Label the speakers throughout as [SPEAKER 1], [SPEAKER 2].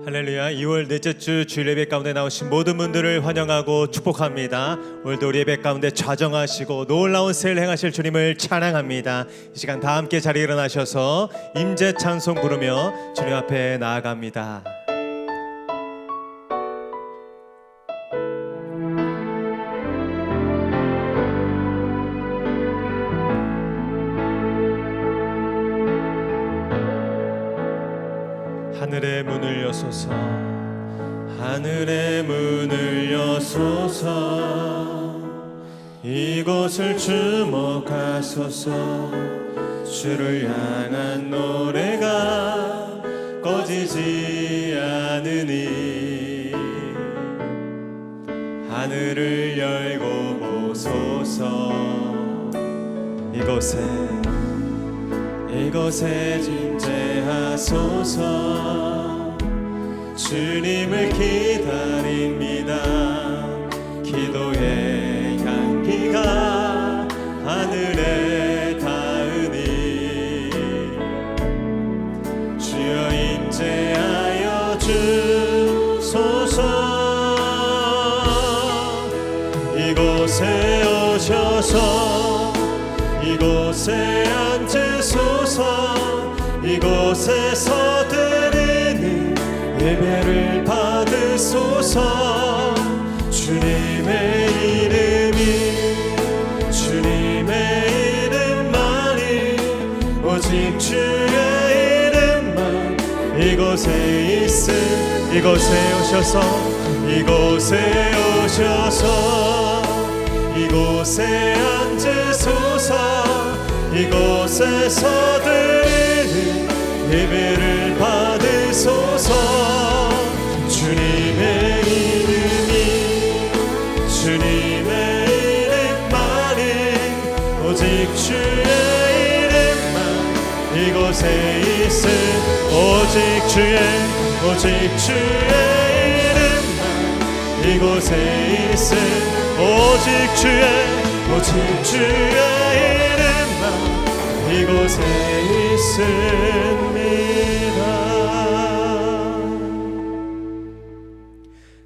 [SPEAKER 1] 할렐루야. 2월 넷째 주 주일 예배 가운데 나오신 모든 분들을 환영하고 축복합니다. 오늘도 우리 예배 가운데 좌정하시고 놀라운 새를 행하실 주님을 찬양합니다. 이 시간 다 함께 자리에 일어나셔서 임재 찬송 부르며 주님 앞에 나아갑니다. 하늘의 문을 여소서, 하늘의 문을 여소서, 이곳을 주목하소서. 주를 향한 노래가 꺼지지 않으니 하늘을 열고 보소서. 이곳에 임재하소서. 주님을 기다립니다. 기도의 향기가 하늘에 닿으니 주여 임재하여 주소서. 이곳에 오셔서 이곳에 앉으소서. 이곳에서 드리는 예배를 받으소서. 주님의 이름만이 오직 주의 이름만 이곳에 오셔서 이곳에 앉으소서. 이곳에서 드리는 예배를 받으소서. 주님의 이름만이 오직 주의 이름만 이곳에 오직 주의 이름만 이곳에 오직 주의 이름만 이곳에 있습니다.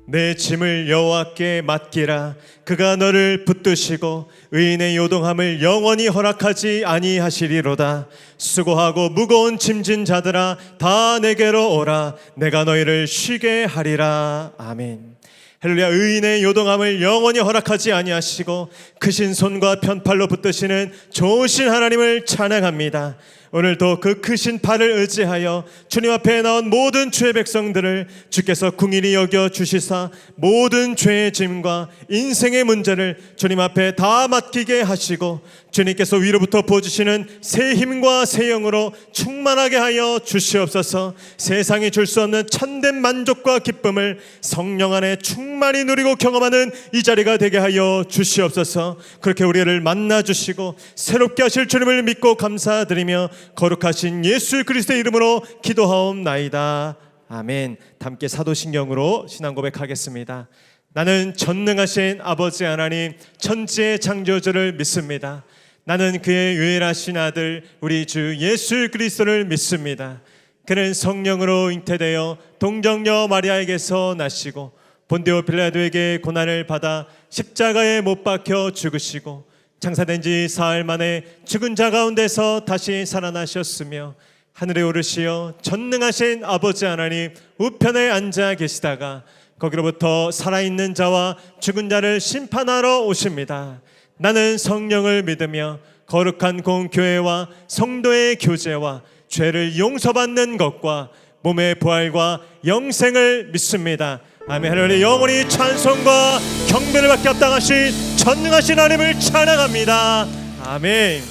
[SPEAKER 1] 내 짐을 여호와께 맡기라. 그가 너를 붙드시고 의인의 요동함을 영원히 허락하지 아니하시리로다. 수고하고 무거운 짐진 자들아 다 내게로 오라. 내가 너희를 쉬게 하리라. 아멘. 할렐루야. 의인의 요동함을 영원히 허락하지 아니하시고 크신 손과 편팔로 붙드시는 좋으신 하나님을 찬양합니다. 오늘도 그 크신 팔을 의지하여 주님 앞에 나온 모든 주의 백성들을 주께서 긍휼히 여겨 주시사 모든 죄의 짐과 인생의 문제를 주님 앞에 다 맡기게 하시고 주님께서 위로부터 부어주시는 새 힘과 새 영으로 충만하게 하여 주시옵소서. 세상이 줄 수 없는 참된 만족과 기쁨을 성령 안에 충만히 누리고 경험하는 이 자리가 되게 하여 주시옵소서. 그렇게 우리를 만나주시고 새롭게 하실 주님을 믿고 감사드리며 거룩하신 예수 그리스도의 이름으로 기도하옵나이다. 아멘. 함께 사도신경으로 신앙 고백하겠습니다. 나는 전능하신 아버지 하나님 천지의 창조주를 믿습니다. 나는 그의 유일하신 아들 우리 주 예수 그리스도를 믿습니다. 그는 성령으로 잉태되어 동정녀 마리아에게서 나시고 본디오 빌라도에게 고난을 받아 십자가에 못 박혀 죽으시고 장사된 지 사흘 만에 죽은 자 가운데서 다시 살아나셨으며 하늘에 오르시어 전능하신 아버지 하나님 우편에 앉아 계시다가 거기로부터 살아있는 자와 죽은 자를 심판하러 오십니다. 나는 성령을 믿으며 거룩한 공교회와 성도의 교제와 죄를 용서받는 것과 몸의 부활과 영생을 믿습니다. 아멘. 하나님 영원히 찬송과 경배를 받게 합당하신 전능하신 하나님을 찬양합니다. 아멘.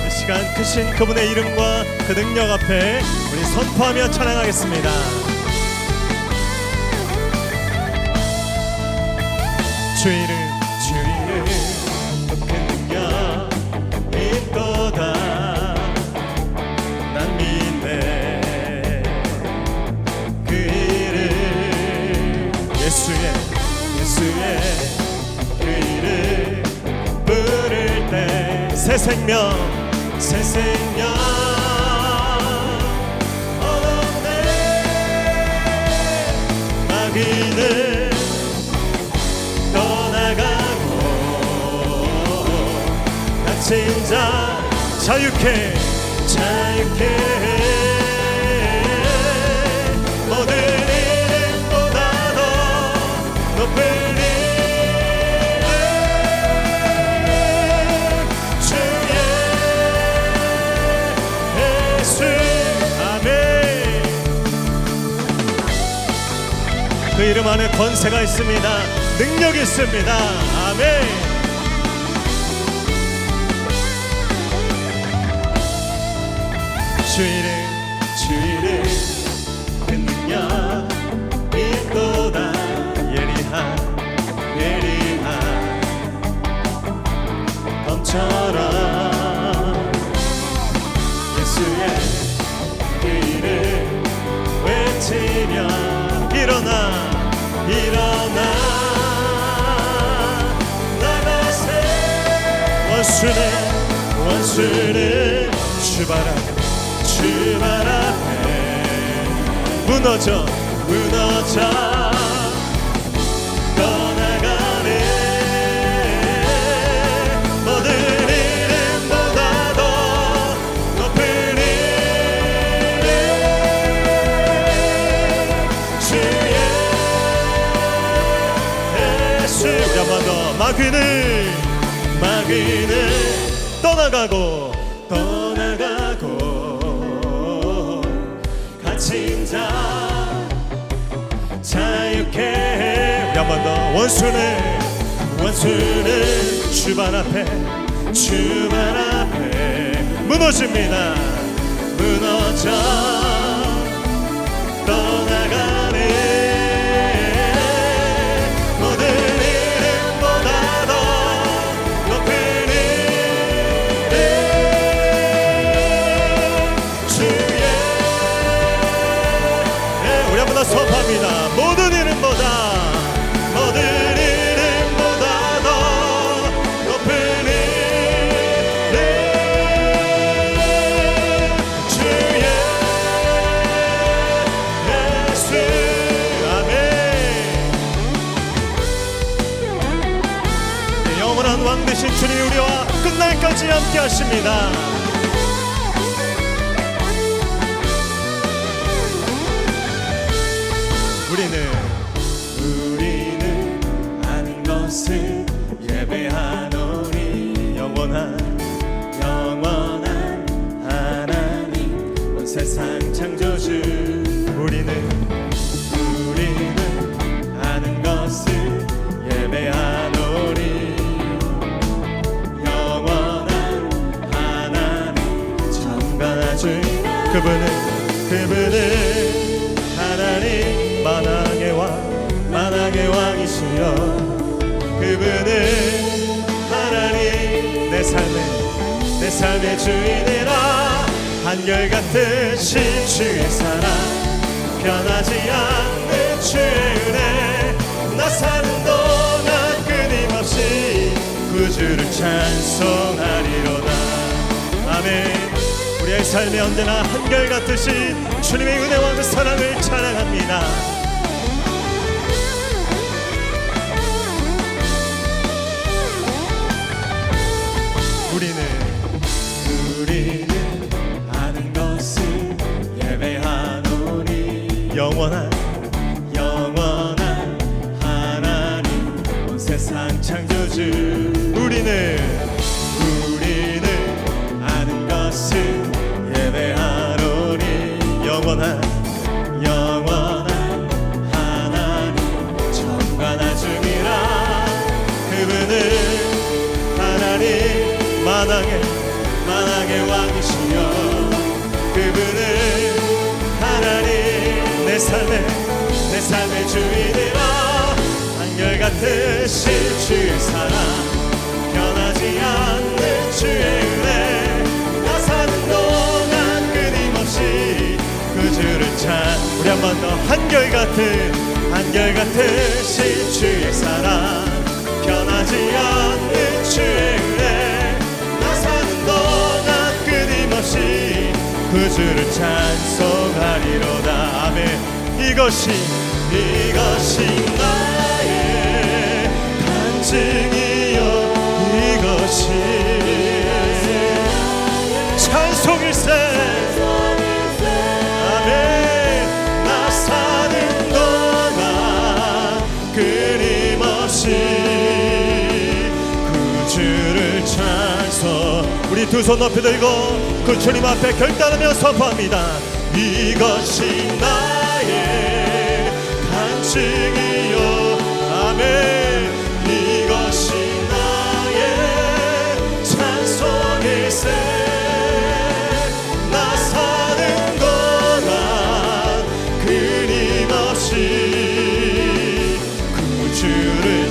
[SPEAKER 1] 이 시간 크신 그분의 이름과 그 능력 앞에 우리 선포하며 찬양하겠습니다. 주 이름 그 능력 있도다. 난 믿네 그 이름 예수의 그 이름 부를 때 새 생명 마귀는 떠나가고 갇힌 자 자유케 모든 이름보다 더 높은 이름 주의 예수 아멘. 그 이름 안에 권세가 있습니다. 능력이 있습니다. 아멘. 주 이름 그 능력 빛보다 예리한 검처럼 예수의 그 이름 외치며 일어나 나가세 원수는 주발 앞에 무너져 떠나가네. 모든 이름보다 더 높은 이름 주의 예수. 우리 한 번 더. 마귀는 떠나가고 갇힌 자 자유케. 우리 한 번 더. 원수는 주발 앞에 무너집니다. 떠나가네. 모든 이름보다 더 높은 이름 주의. 우리 한 번 더 선포합니다. 모든 이름보다 더 높은 이름 주의 예수 아멘. 영원한 왕 되신 주님 우리와 끝날까지 함께 하십니다. 우리는 아는 것을 예배하노니 영원한 하나님 온 세상 창조주. 우리는 아는 것을 예배하노니 영원한 하나님 전가주. 그분은 하나님 만왕의 왕이시여. 그분은 하나님 내 삶의 주인이라. 한결같으신 주의 사랑 변하지 않는 주의 은혜. 나 사는 동안 끊임없이 구주를 찬송하리로다. 아멘. 우리의 삶에 언제나 한결같으신 주님의 은혜와 그 사랑을 찬양합니다. 우리는 아는 것을 예배하노니 영원한 하나님 온 세상 창조주. 우리는 아는 것을 예배하노니 영원한 하나님 전관하주니라. 그분은 하나님 만왕의 왕이시여. 그분은 하나님 내 삶의 주인이라. 한결같으신 주의 사랑 변하지 않는 주의 은혜. 나 사는 동안 끊임없이 구주를 우리 한 번 더. 한결같으신 주의 사랑 변하지 않는 주의 은혜. 구주를 찬송하리로다. 아멘. 이것이 이것이 나의 간증이요 이것이 찬송일세 아멘 나 사는 동안 끊임없이 그 주를 찬송 우리 두 손 높이 들고 그 주님 앞에 결단하며 선포합니다. 이것이 나의 간증이요 아멘 이것이 나의 찬송일세 나 사는 동안 끊임없이 그 주를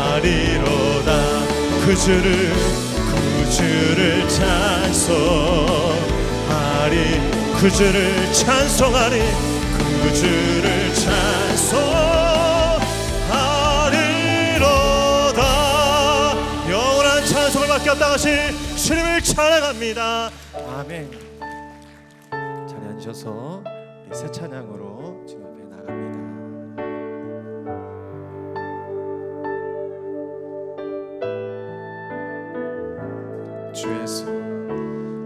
[SPEAKER 1] 찬송하리로다 그 주를 찬송하리 그 주를 찬송하리 그 주를 찬송하리로다 영원한 찬송을 받게 합당하신 주님을 찬양합니다. 아멘. 자리 앉으셔서 우리 새 찬양으로 주님 앞에 나갑니다.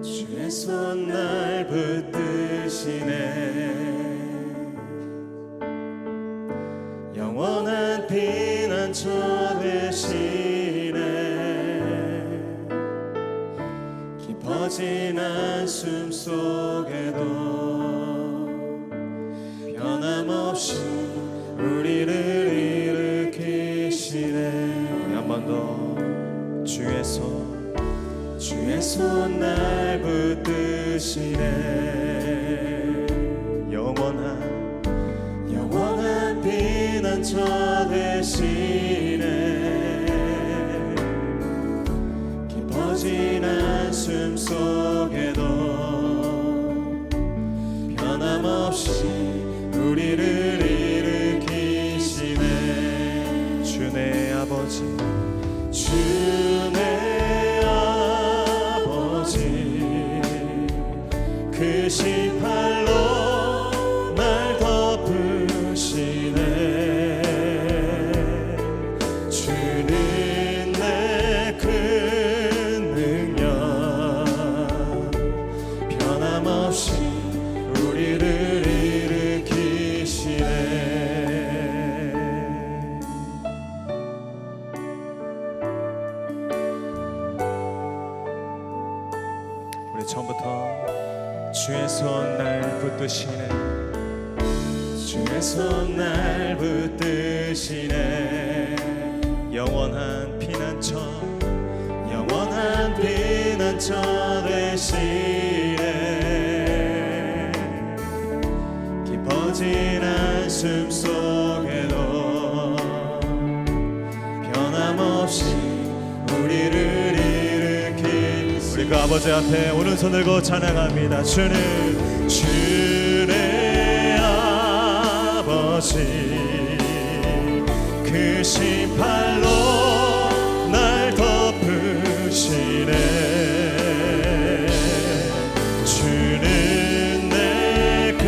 [SPEAKER 1] 주의 손 날 붙드시네 영원한 피난처 되시네 깊어진 한숨 속에도 변함없이 우리를 일으키시네 우리 한 번 더 주의 손 날 붙드시네 영원한 피난처 되시네 깊어진 한숨 속에도 변함없이 우리를 일으키시네 주네 아버지 그 신팔로 날 덮으시네 주는 내 큰 능력 변함없이 우리를 일으키시네 우리 처음부터 주의 손 날 붙드시네 주의 손 날 붙드시네 영원한 피난처 되시네 깊어진 한숨 속에도 변함없이 우리를 일으키시네 우리 그 아버지 앞에 오른손 들고 찬양합니다. 주의 아버지 그 신팔로 날 덮으시네 주는 내 큰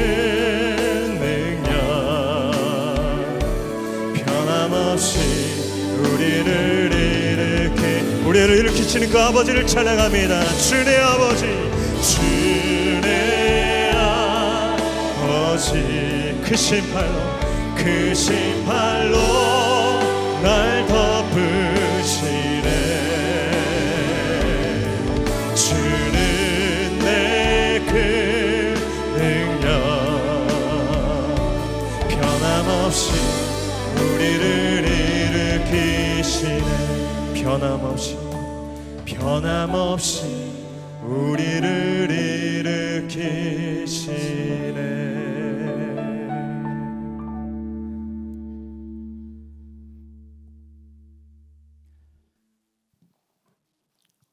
[SPEAKER 1] 능력 변함없이 우리를 일으키시는 그 아버지를 찬양합니다. 주의 아버지 그 신팔로 날 덮으시네 주는 내 큰 능력 변함없이 우리를 일으키시네 변함없이 우리를 일으키시네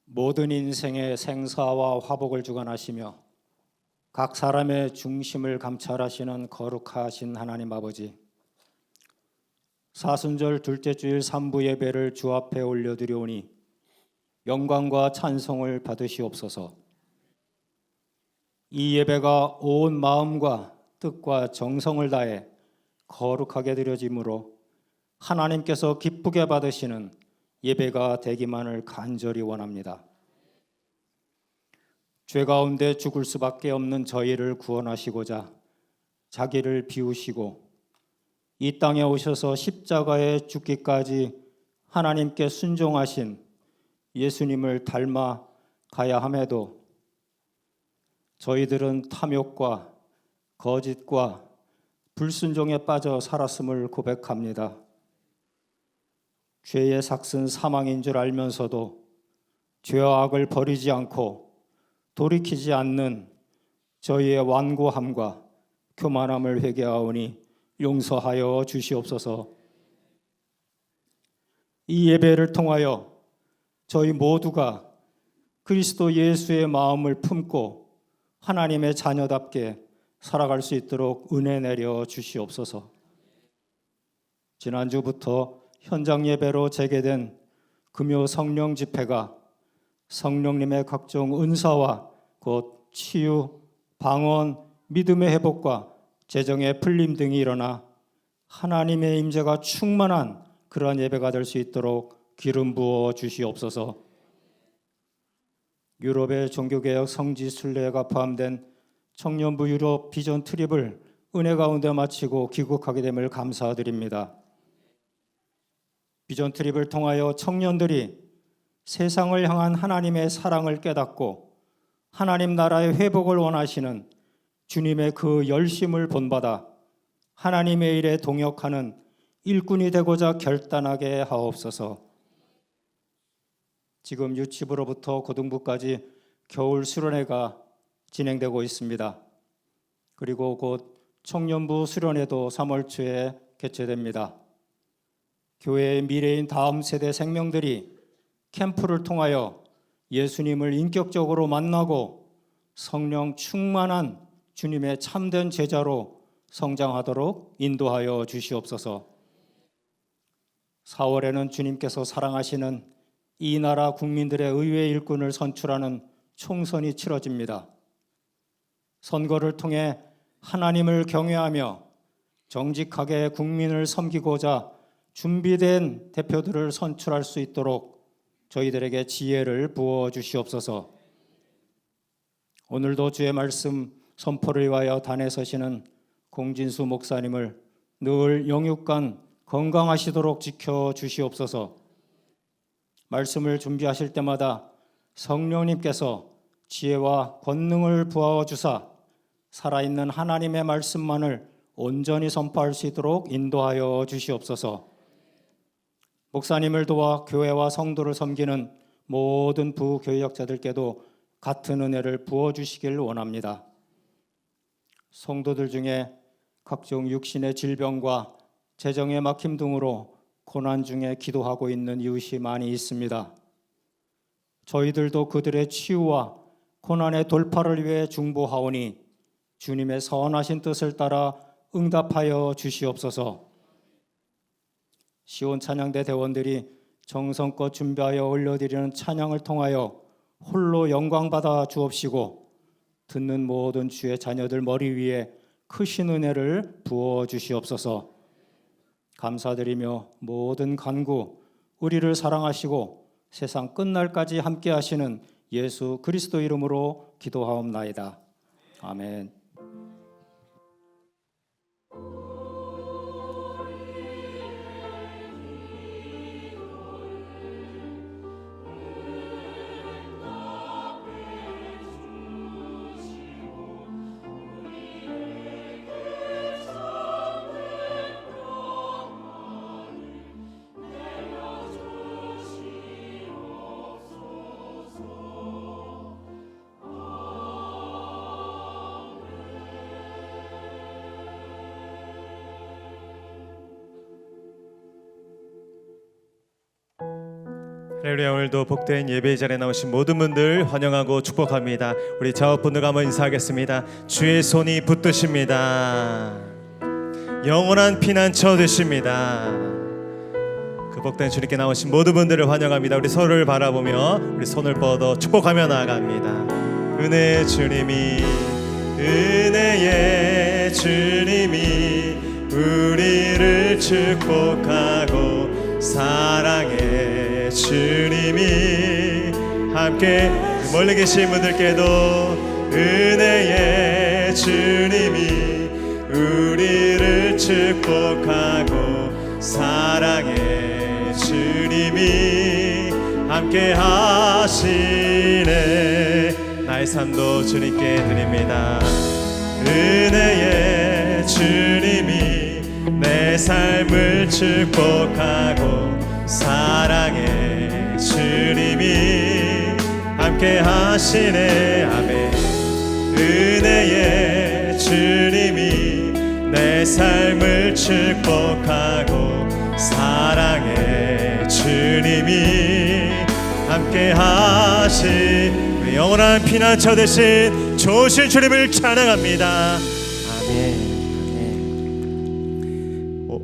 [SPEAKER 2] 모든 인생의 생사와 화복을 주관하시며 각 사람의 중심을 감찰하시는 거룩하신 하나님 아버지, 사순절 둘째 주일 삼부 예배를 주 앞에 올려드리오니 영광과 찬송을 받으시옵소서. 이 예배가 온 마음과 뜻과 정성을 다해 거룩하게 드려지므로 하나님께서 기쁘게 받으시는 예배가 되기만을 간절히 원합니다. 죄 가운데 죽을 수밖에 없는 저희를 구원하시고자 자기를 비우시고 이 땅에 오셔서 십자가에 죽기까지 하나님께 순종하신 예수님을 닮아 가야 함에도 저희들은 탐욕과 거짓과 불순종에 빠져 살았음을 고백합니다. 죄의 삭은 사망인 줄 알면서도 죄와 악을 버리지 않고 돌이키지 않는 저희의 완고함과 교만함을 회개하오니 용서하여 주시옵소서. 이 예배를 통하여 저희 모두가 그리스도 예수의 마음을 품고 하나님의 자녀답게 살아갈 수 있도록 은혜 내려 주시옵소서. 지난주부터 현장 예배로 재개된 금요 성령 집회가 성령님의 각종 은사와 곧 치유, 방언, 믿음의 회복과 재정의 풀림 등이 일어나 하나님의 임재가 충만한 그러한 예배가 될 수 있도록 기름 부어 주시옵소서. 유럽의 종교개혁 성지 순례가 포함된 청년부 유럽 비전 트립을 은혜 가운데 마치고 귀국하게 됨을 감사드립니다. 비전 트립을 통하여 청년들이 세상을 향한 하나님의 사랑을 깨닫고 하나님 나라의 회복을 원하시는 주님의 그 열심을 본받아 하나님의 일에 동역하는 일꾼이 되고자 결단하게 하옵소서. 지금 유치부로부터 고등부까지 겨울 수련회가 진행되고 있습니다. 그리고 곧 청년부 수련회도 3월 초에 개최됩니다. 교회의 미래인 다음 세대 생명들이 캠프를 통하여 예수님을 인격적으로 만나고 성령 충만한 주님의 참된 제자로 성장하도록 인도하여 주시옵소서. 4월에는 주님께서 사랑하시는 이 나라 국민들의 의회 일꾼을 선출하는 총선이 치러집니다. 선거를 통해 하나님을 경외하며 정직하게 국민을 섬기고자 준비된 대표들을 선출할 수 있도록 저희들에게 지혜를 부어 주시옵소서. 오늘도 주의 말씀 선포를 위하여 단에 서시는 공진수 목사님을 늘 영육간 건강하시도록 지켜 주시옵소서. 말씀을 준비하실 때마다 성령님께서 지혜와 권능을 부어 주사 살아있는 하나님의 말씀만을 온전히 선포할 수 있도록 인도하여 주시옵소서. 목사님을 도와 교회와 성도를 섬기는 모든 부교역자들께도 같은 은혜를 부어주시길 원합니다. 성도들 중에 각종 육신의 질병과 재정의 막힘 등으로 고난 중에 기도하고 있는 이웃이 많이 있습니다. 저희들도 그들의 치유와 고난의 돌파를 위해 중보하오니 주님의 선하신 뜻을 따라 응답하여 주시옵소서. 시온 찬양대 대원들이 정성껏 준비하여 올려드리는 찬양을 통하여 홀로 영광받아 주옵시고 듣는 모든 주의 자녀들 머리 위에 크신 은혜를 부어 주시옵소서. 감사드리며 모든 간구 우리를 사랑하시고 세상 끝날까지 함께 하시는 예수 그리스도 이름으로 기도하옵나이다. 아멘.
[SPEAKER 1] 할렐루야. 오늘도 복된 예배 자리에 나오신 모든 분들 환영하고 축복합니다. 우리 자업분들과 한번 인사하겠습니다. 주의 손이 붙드십니다. 영원한 피난처 되십니다. 그 복된 주님께 나오신 모든 분들을 환영합니다. 우리 서로를 바라보며 우리 손을 뻗어 축복하며 나아갑니다. 은혜의 주님이 은혜의 은혜의 주님이 우리를 축복하고 사랑의 주님이 함께 멀리 계신 분들께도 은혜의 주님이 우리를 축복하고 사랑의 주님이 함께 하시네. 나의 삶도 주님께 드립니다. 은혜의 주님이 내 삶을 축복하고 사랑의 주님이 함께 하시네. 아멘. 은혜의 주님이 내 삶을 축복하고 사랑의 주님이 함께 하시 영원한 피난처 되신 좋으신 주님을 찬양합니다. 아멘.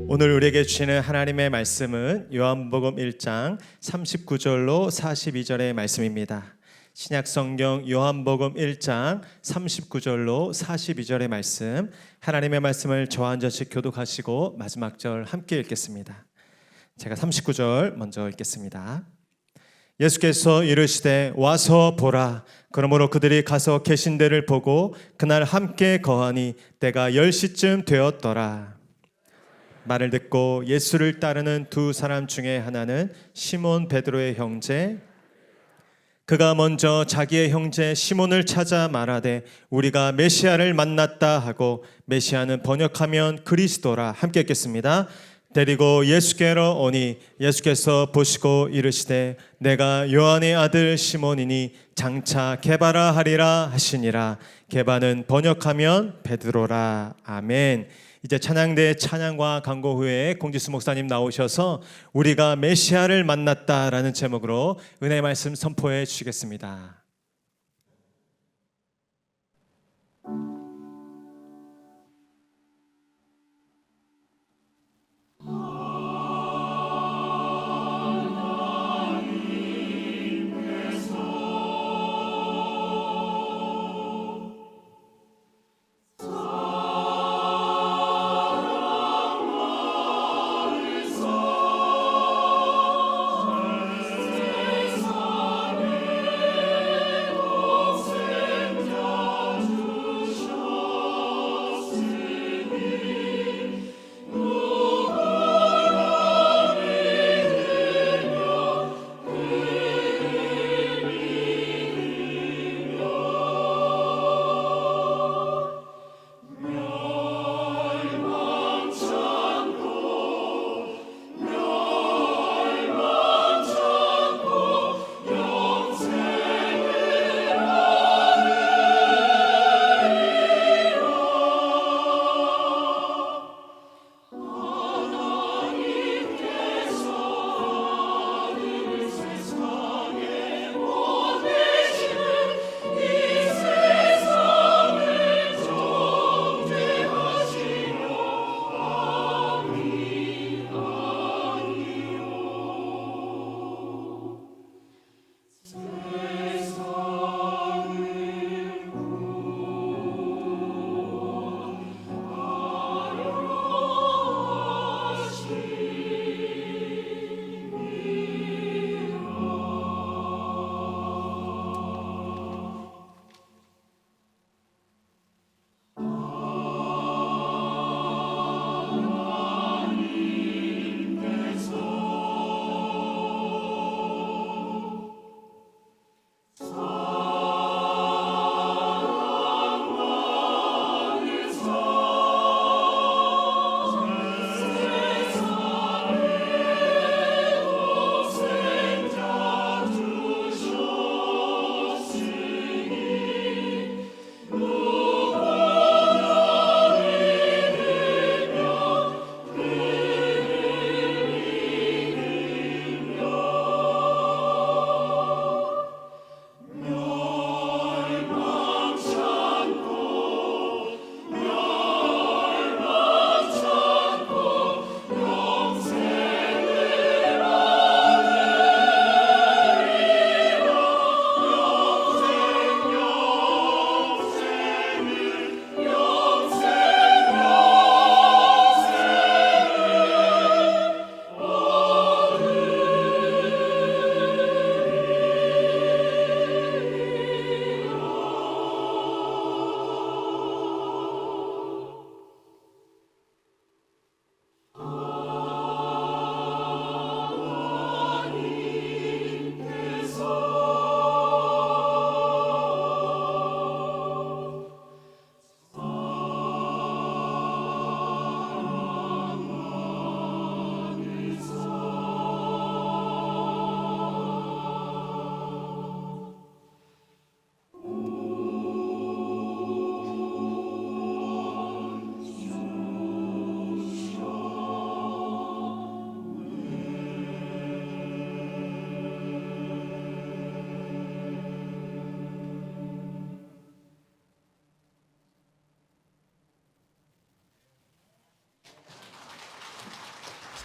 [SPEAKER 1] 오늘 우리에게 주시는 하나님의 말씀은 요한복음 1장 39절로 42절의 말씀입니다. 신약성경 요한복음 1장 39절로 42절의 말씀, 하나님의 말씀을 저와 한 절씩 교독하시고 마지막 절 함께 읽겠습니다. 제가 39절 먼저 읽겠습니다. 예수께서 이르시되 와서 보라. 그러므로 그들이 가서 계신 데를 보고 그날 함께 거하니 때가 10시쯤 되었더라. 말을 듣고 예수를 따르는 두 사람 중에 하나는 시몬 베드로의 형제, 그가 먼저 자기의 형제 시몬을 찾아 말하되 우리가 메시아를 만났다 하고, 메시아는 번역하면 그리스도라. 함께 읽겠습니다. 데리고 예수께로 오니 예수께서 보시고 이르시되 내가 요한의 아들 시몬이니 장차 게바라 하리라 하시니라. 게바는 번역하면 베드로라. 아멘. 이제 찬양대 찬양과 광고 후에 공지수 목사님 나오셔서 우리가 메시아를 만났다라는 제목으로 은혜의 말씀 선포해 주시겠습니다.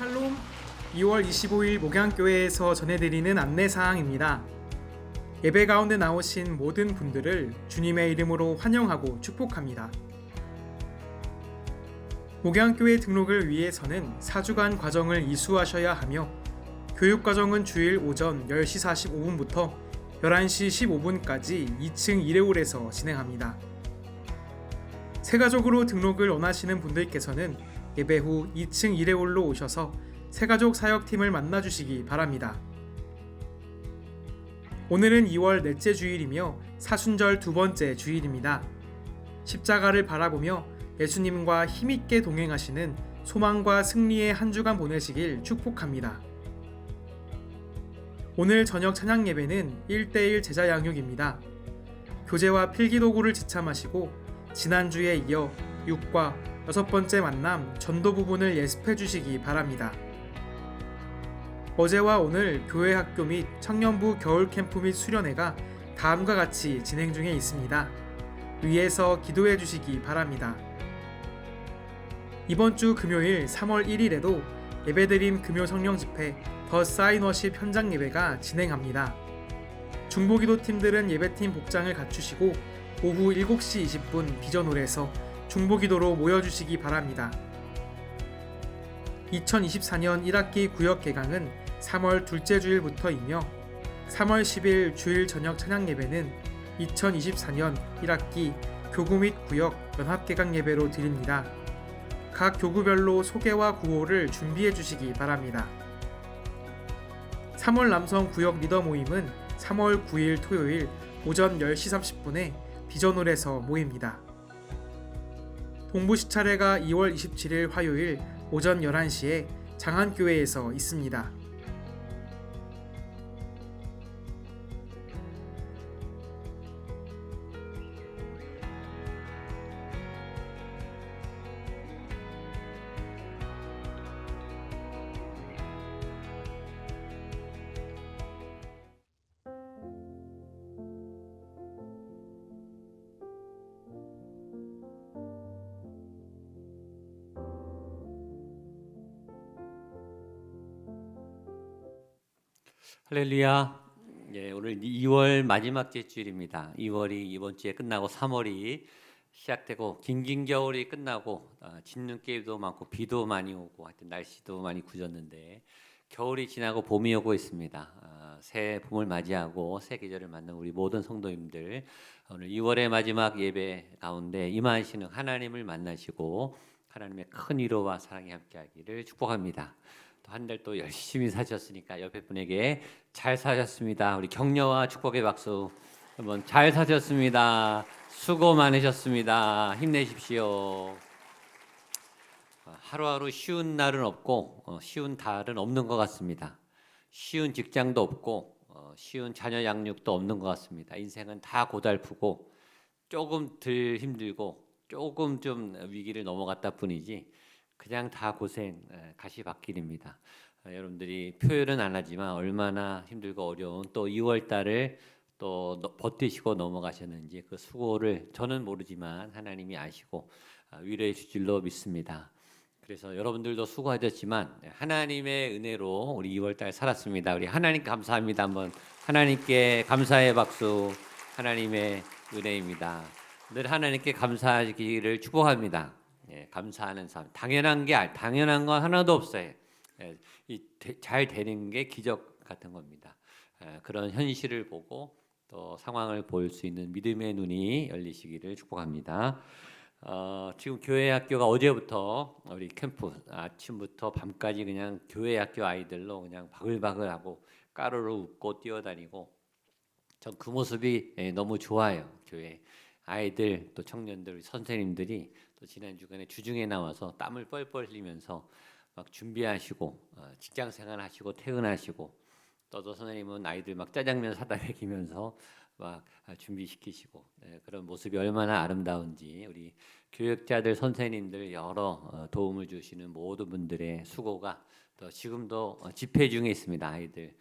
[SPEAKER 3] 샬롬, 2월 25일 목양교회에서 전해드리는 안내사항입니다. 예배 가운데 나오신 모든 분들을 주님의 이름으로 환영하고 축복합니다. 목양교회 등록을 위해서는 4주간 과정을 이수하셔야 하며 교육과정은 주일 오전 10시 45분부터 11시 15분까지 2층 1회홀에서 진행합니다. 세가족으로 등록을 원하시는 분들께서는 예배 후 2층 1회홀로 오셔서 세가족 사역팀을 만나주시기 바랍니다. 오늘은 2월 넷째 주일이며 사순절 두 번째 주일입니다. 십자가를 바라보며 예수님과 힘있게 동행하시는 소망과 승리의 한 주간 보내시길 축복합니다. 오늘 저녁 찬양 예배는 1대1 제자 양육입니다. 교재와 필기도구를 지참하시고 지난주에 이어 6과 6번째 만남 전도 부분을 예습해 주시기 바랍니다. 어제와 오늘 교회 학교 및 청년부 겨울 캠프 및 수련회가 다음과 같이 진행 중에 있습니다. 위에서 기도해 주시기 바랍니다. 이번 주 금요일 3월 1일에도 예배드림 금요 성령 집회 더 사인 워십 현장 예배가 진행합니다. 중보기도 팀들은 예배팀 복장을 갖추시고 오후 7시 20분 비전홀에서 중보기도로 모여주시기 바랍니다. 2024년 1학기 구역 개강은 3월 둘째 주일부터이며 3월 10일 주일 저녁 찬양 예배는 2024년 1학기 교구 및 구역 연합 개강 예배로 드립니다. 각 교구별로 소개와 구호를 준비해 주시기 바랍니다. 3월 남성 구역 리더 모임은 3월 9일 토요일 오전 10시 30분에 비전홀에서 모입니다. 동부시 차례가 2월 27일 화요일 오전 11시에 장안교회에서 있습니다.
[SPEAKER 4] 할렐루야. 예, 오늘 2월 마지막 주일입니다. 2월이 이번 주에 끝나고 3월이 시작되고 긴긴 겨울이 끝나고 진눈깨비도 많고 비도 많이 오고 하여튼 날씨도 많이 굳었는데 겨울이 지나고 봄이 오고 있습니다. 새 봄을 맞이하고 새 계절을 맞는 우리 모든 성도님들 오늘 2월의 마지막 예배 가운데 임하시는 하나님을 만나시고 하나님의 큰 위로와 사랑이 함께하기를 축복합니다. 또 한 달 또 열심히 사셨으니까 옆에 분에게 잘 사셨습니다. 우리 격려와 축복의 박수 한번. 잘 사셨습니다. 수고 많으셨습니다. 힘내십시오. 하루하루 쉬운 날은 없고 쉬운 달은 없는 것 같습니다. 쉬운 직장도 없고 쉬운 자녀 양육도 없는 것 같습니다. 인생은 다 고달프고 조금 덜 힘들고 조금 좀 위기를 넘어갔다 뿐이지 그냥 다 고생 가시밭길입니다. 여러분들이 표현은 안 하지만 얼마나 힘들고 어려운 또 2월 달을 또 버티시고 넘어가셨는지 그 수고를 저는 모르지만 하나님이 아시고 위로해 주실 줄로 믿습니다. 그래서 여러분들도 수고하셨지만 하나님의 은혜로 우리 2월 달 살았습니다. 우리 하나님 감사합니다. 한번 하나님께 감사의 박수. 하나님의 은혜입니다. 늘 하나님께 감사하기를 축복합니다. 예, 감사하는 삶. 당연한 건 하나도 없어요. 예, 잘 되는 게 기적 같은 겁니다. 그런 현실을 보고 또 상황을 볼 수 있는 믿음의 눈이 열리시기를 축복합니다. 지금 교회 학교가 어제부터 우리 캠프 아침부터 밤까지 그냥 교회 학교 아이들로 그냥 바글바글하고 까르르 웃고 뛰어다니고 전 그 모습이 너무 좋아요. 교회 아이들 또 청년들 선생님들이 또 지난 주간에 주중에 나와서 땀을 뻘뻘 흘리면서 막 준비하시고 직장 생활하시고 퇴근하시고 또 선생님은 아이들 막 짜장면 사다 먹이면서 막 준비시키시고 그런 모습이 얼마나 아름다운지 우리 교육자들 선생님들 여러 도움을 주시는 모든 분들의 수고가 또 지금도 집회 중에 있습니다. 아이들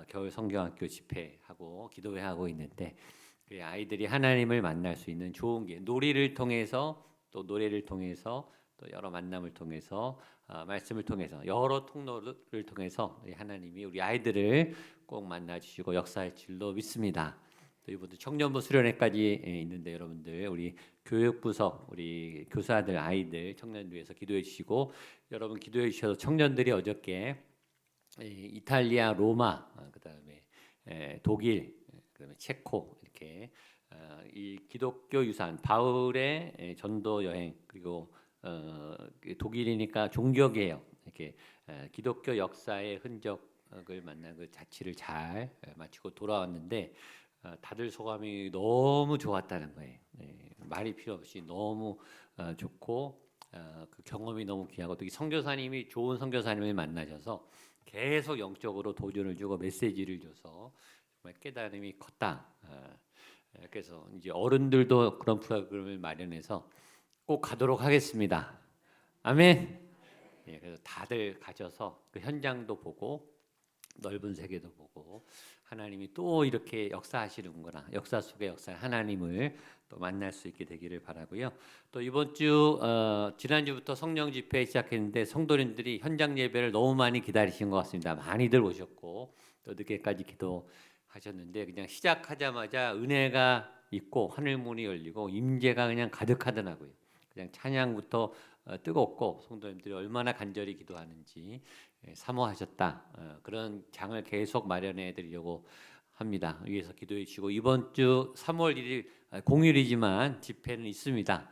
[SPEAKER 4] 겨울 성경학교 집회하고 기도회 하고 있는데 아이들이 하나님을 만날 수 있는 좋은 게 놀이를 통해서 또 노래를 통해서 또 여러 만남을 통해서 말씀을 통해서 여러 통로를 통해서 우리 하나님이 우리 아이들을 꼭 만나 주시고 역사할 줄로 믿습니다. 또 이번도 청년부 수련회까지 있는데 여러분들 우리 교육부서 우리 교사들 아이들 청년들 위해서 기도해 주시고 여러분 기도해 주셔서 청년들이 어저께 이탈리아 로마 그다음에 독일 그다음에 체코 이렇게 이 기독교 유산 바울의 전도 여행 그리고 독일이니까 종교개혁 이렇게 기독교 역사의 흔적을 만난 그 자취를 잘 마치고 돌아왔는데 다들 소감이 너무 좋았다는 거예요. 말이 필요 없이 너무 좋고 그 경험이 너무 귀하고 또 이 선교사님이 좋은 선교사님을 만나셔서 계속 영적으로 도전을 주고 메시지를 줘서 정말 깨달음이 컸다. 그래서 이제 어른들도 그런 프로그램을 마련해서 꼭 가도록 하겠습니다. 아멘. 그래서 다들 가셔서 그 현장도 보고 넓은 세계도 보고 하나님이 또 이렇게 역사하시는구나. 역사 속의 역사 하나님을 또 만날 수 있게 되기를 바라고요. 또 이번 주 지난주부터 성령 집회 시작했는데 성도님들이 현장 예배를 너무 많이 기다리신 것 같습니다. 많이들 오셨고 또 늦게까지 기도하셨는데 그냥 시작하자마자 은혜가 있고 하늘 문이 열리고 임재가 그냥 가득하더라고요. 그냥 찬양부터 뜨겁고 성도님들이 얼마나 간절히 기도하는지 사모하셨다. 그런 장을 계속 마련해 드리려고 합니다. 위에서 기도해 주시고 이번 주 3월 1일 공휴일이지만 집회는 있습니다.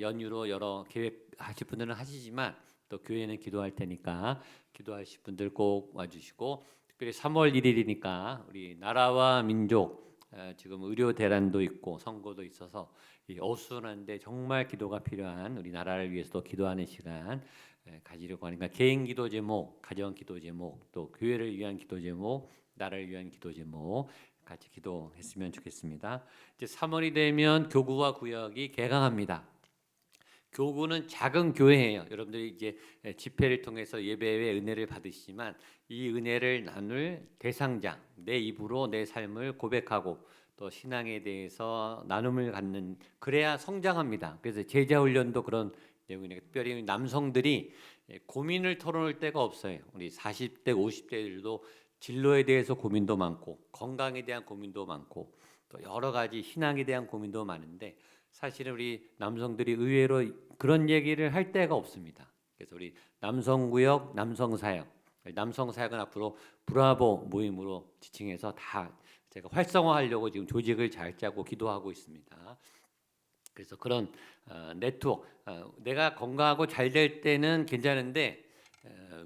[SPEAKER 4] 연휴로 여러 계획하실 분들은 하시지만 또 교회는 기도할 테니까 기도하실 분들 꼭 와주시고 특별히 3월 1일이니까 우리 나라와 민족 지금 의료 대란도 있고 선거도 있어서 어수선한데 정말 기도가 필요한 우리 나라를 위해서도 기도하는 시간 가지려고 하니까 개인 기도 제목, 가정 기도 제목, 또 교회를 위한 기도 제목, 나라를 위한 기도 제목 같이 기도했으면 좋겠습니다. 이제 3월이 되면 교구와 구역이 개강합니다. 교구는 작은 교회예요. 여러분들이 이제 집회를 통해서 예배의 은혜를 받으시지만 이 은혜를 나눌 대상자, 내 입으로 내 삶을 고백하고 또 신앙에 대해서 나눔을 갖는 그래야 성장합니다. 그래서 제자 훈련도 그런 내용이네요. 특별히 남성들이 고민을 털어놓을 데가 없어요. 우리 40대, 50대들도 진로에 대해서 고민도 많고 건강에 대한 고민도 많고 또 여러 가지 신앙에 대한 고민도 많은데 사실은 우리 남성들이 의외로 그런 얘기를 할 데가 없습니다. 그래서 우리 남성구역, 남성사역, 남성사역은 앞으로 브라보 모임으로 지칭해서 다 제가 활성화하려고 지금 조직을 잘 짜고 기도하고 있습니다. 그래서 그런 네트워크, 내가 건강하고 잘 될 때는 괜찮은데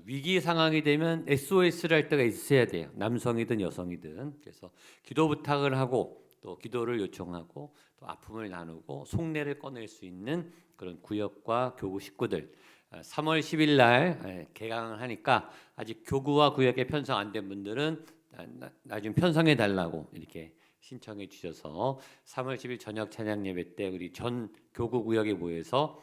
[SPEAKER 4] 위기 상황이 되면 SOS를 할 때가 있어야 돼요. 남성이든 여성이든. 그래서 기도 부탁을 하고 또 기도를 요청하고 또 아픔을 나누고 속내를 꺼낼 수 있는 그런 구역과 교구 식구들 3월 10일 날 개강을 하니까 아직 교구와 구역에 편성 안 된 분들은 나중에 편성해 달라고 이렇게 신청해 주셔서 3월 10일 저녁 찬양 예배 때 우리 전 교구 구역에 모여서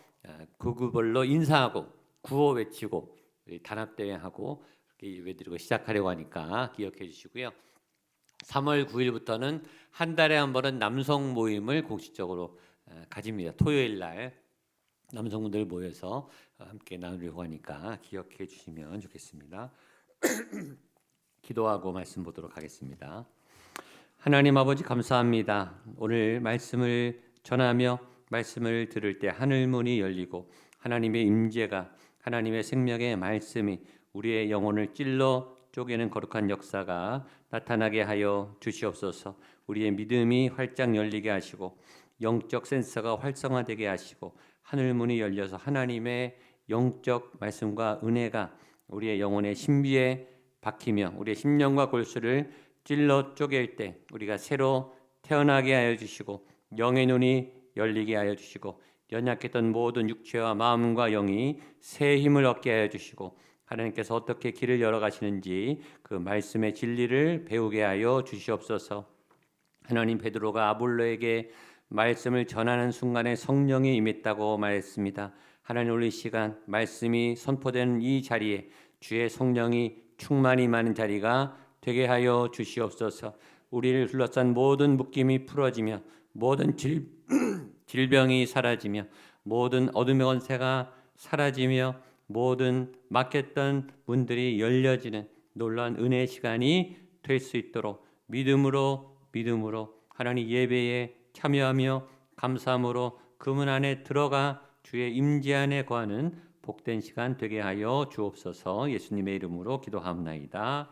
[SPEAKER 4] 교구별로 인사하고 구호 외치고 단합 대회하고 예배드리고 시작하려고 하니까 기억해 주시고요. 3월 9일부터는 한 달에 한 번은 남성 모임을 공식적으로 가집니다. 토요일 날 남성분들 모여서 함께 나누려고 하니까 기억해 주시면 좋겠습니다. 기도하고 말씀 보도록 하겠습니다. 하나님 아버지 감사합니다. 오늘 말씀을 전하며 말씀을 들을 때 하늘 문이 열리고 하나님의 임재가 하나님의 생명의 말씀이 우리의 영혼을 찔러 쪼개는 거룩한 역사가 나타나게 하여 주시옵소서. 우리의 믿음이 활짝 열리게 하시고 영적 센서가 활성화되게 하시고 하늘 문이 열려서 하나님의 영적 말씀과 은혜가 우리의 영혼의 신비에 박히며 우리의 심령과 골수를 찔러 쪼갤 때 우리가 새로 태어나게 하여 주시고 영의 눈이 열리게 하여 주시고 연약했던 모든 육체와 마음과 영이 새 힘을 얻게 하여 주시고 하나님께서 어떻게 길을 열어가시는지 그 말씀의 진리를 배우게 하여 주시옵소서. 하나님 베드로가 아볼로에게 말씀을 전하는 순간에 성령이 임했다고 말했습니다. 하나님 오늘 이 시간 말씀이 선포되는 이 자리에 주의 성령이 충만히 많은 자리가 되게 하여 주시옵소서. 우리를 둘러싼 모든 묶임이 풀어지며 모든 질병이 사라지며 모든 어둠의 권세가 사라지며 모든 막혔던 문들이 열려지는 놀라운 은혜의 시간이 될 수 있도록 믿음으로 하나님 예배에 참여하며 감사함으로 그 문 안에 들어가 주의 임재 안에 거하는 복된 시간 되게 하여 주옵소서. 예수님의 이름으로 기도하옵나이다.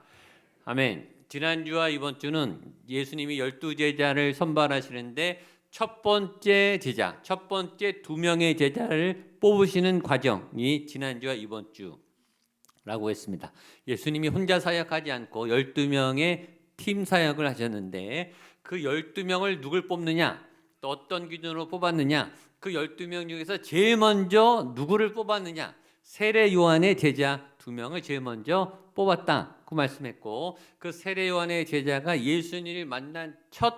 [SPEAKER 4] 아멘. 지난주와 이번 주는 예수님이 12제자를 선발하시는데 첫 번째 제자, 첫 번째 2명의 제자를 뽑으시는 과정이 지난주와 이번 주라고 했습니다. 예수님이 혼자 사역하지 않고 12명의 팀 사역을 하셨는데 그 12명을 누굴 뽑느냐, 또 어떤 기준으로 뽑았느냐, 그 12명 중에서 제일 먼저 누구를 뽑았느냐, 세례 요한의 제자 2명을 제일 먼저 뽑았다 그 말씀했고, 그 세례 요한의 제자가 예수님을 만난 첫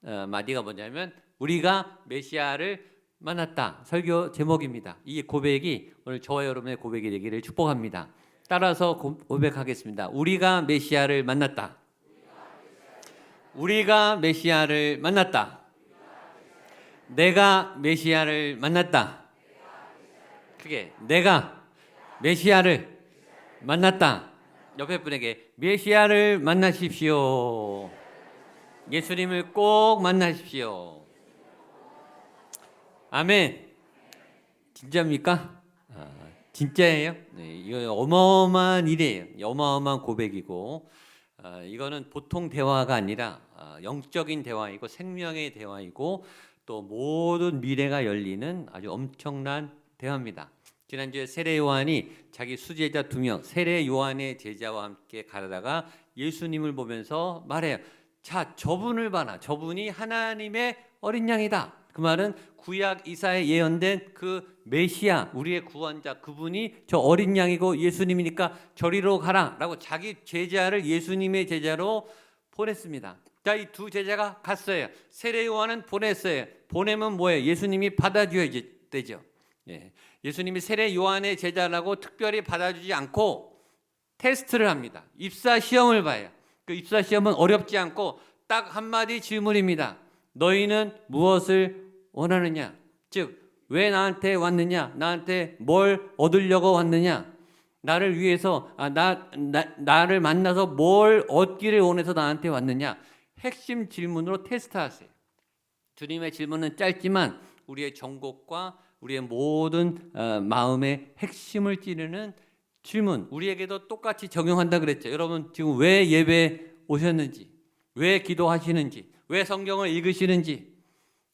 [SPEAKER 4] 마디가 뭐냐면 우리가 메시아를 만났다. 설교 제목입니다. 이 고백이 오늘 저와 여러분의 고백이 되기를 축복합니다. 따라서 고백하겠습니다. 우리가 메시아를 만났다. 우리가 메시아를 만났다. 내가 메시아를 만났다. 크게 내가 메시아를 만났다. 옆에 분에게 메시아를 만나십시오. 예수님을 꼭 만나십시오. 아멘. 진짜입니까? 진짜예요? 네, 이거 어마어마한 일이에요. 어마어마한 고백이고, 이거는 보통 대화가 아니라 영적인 대화이고 생명의 대화이고 또 모든 미래가 열리는 아주 엄청난 대화입니다. 지난주에 세례 요한이 자기 수제자 2명, 세례 요한의 제자와 함께 가다가 예수님을 보면서 말해요. 자, 저분을 봐라. 저분이 하나님의 어린 양이다. 그 말은 구약 이사야에 예언된 그 메시아, 우리의 구원자, 그분이 저 어린 양이고 예수님이니까 저리로 가라 라고 자기 제자를 예수님의 제자로 보냈습니다. 자, 이 2 제자가 갔어요. 세례 요한은 보냈어요. 보내면 뭐예요? 예수님이 받아줘야 되죠. 예. 예수님이 세례 요한의 제자라고 특별히 받아주지 않고 테스트를 합니다. 입사 시험을 봐요. 그 입사 시험은 어렵지 않고 딱 한마디 질문입니다. 너희는 무엇을 원하느냐? 즉, 왜 나한테 왔느냐? 나한테 뭘 얻으려고 왔느냐? 나를 위해서 나를 만나서 뭘 얻기를 원해서 나한테 왔느냐? 핵심 질문으로 테스트하세요. 주님의 질문은 짧지만 우리의 정곡과 우리의 모든 마음의 핵심을 찌르는 질문, 우리에게도 똑같이 적용한다 그랬죠. 여러분 지금 왜 예배 오셨는지, 왜 기도하시는지, 왜 성경을 읽으시는지,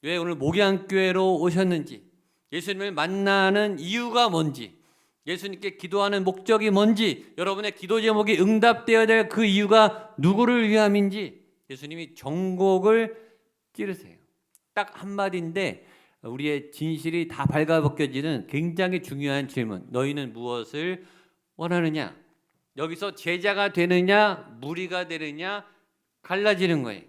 [SPEAKER 4] 왜 오늘 목양교회로 오셨는지, 예수님을 만나는 이유가 뭔지, 예수님께 기도하는 목적이 뭔지, 여러분의 기도 제목이 응답되어야 될 그 이유가 누구를 위함인지 예수님이 정곡을 찌르세요. 딱 한마디인데 우리의 진실이 다 발가벗겨지는 굉장히 중요한 질문. 너희는 무엇을 원하느냐? 여기서 제자가 되느냐 무리가 되느냐 갈라지는 거예요.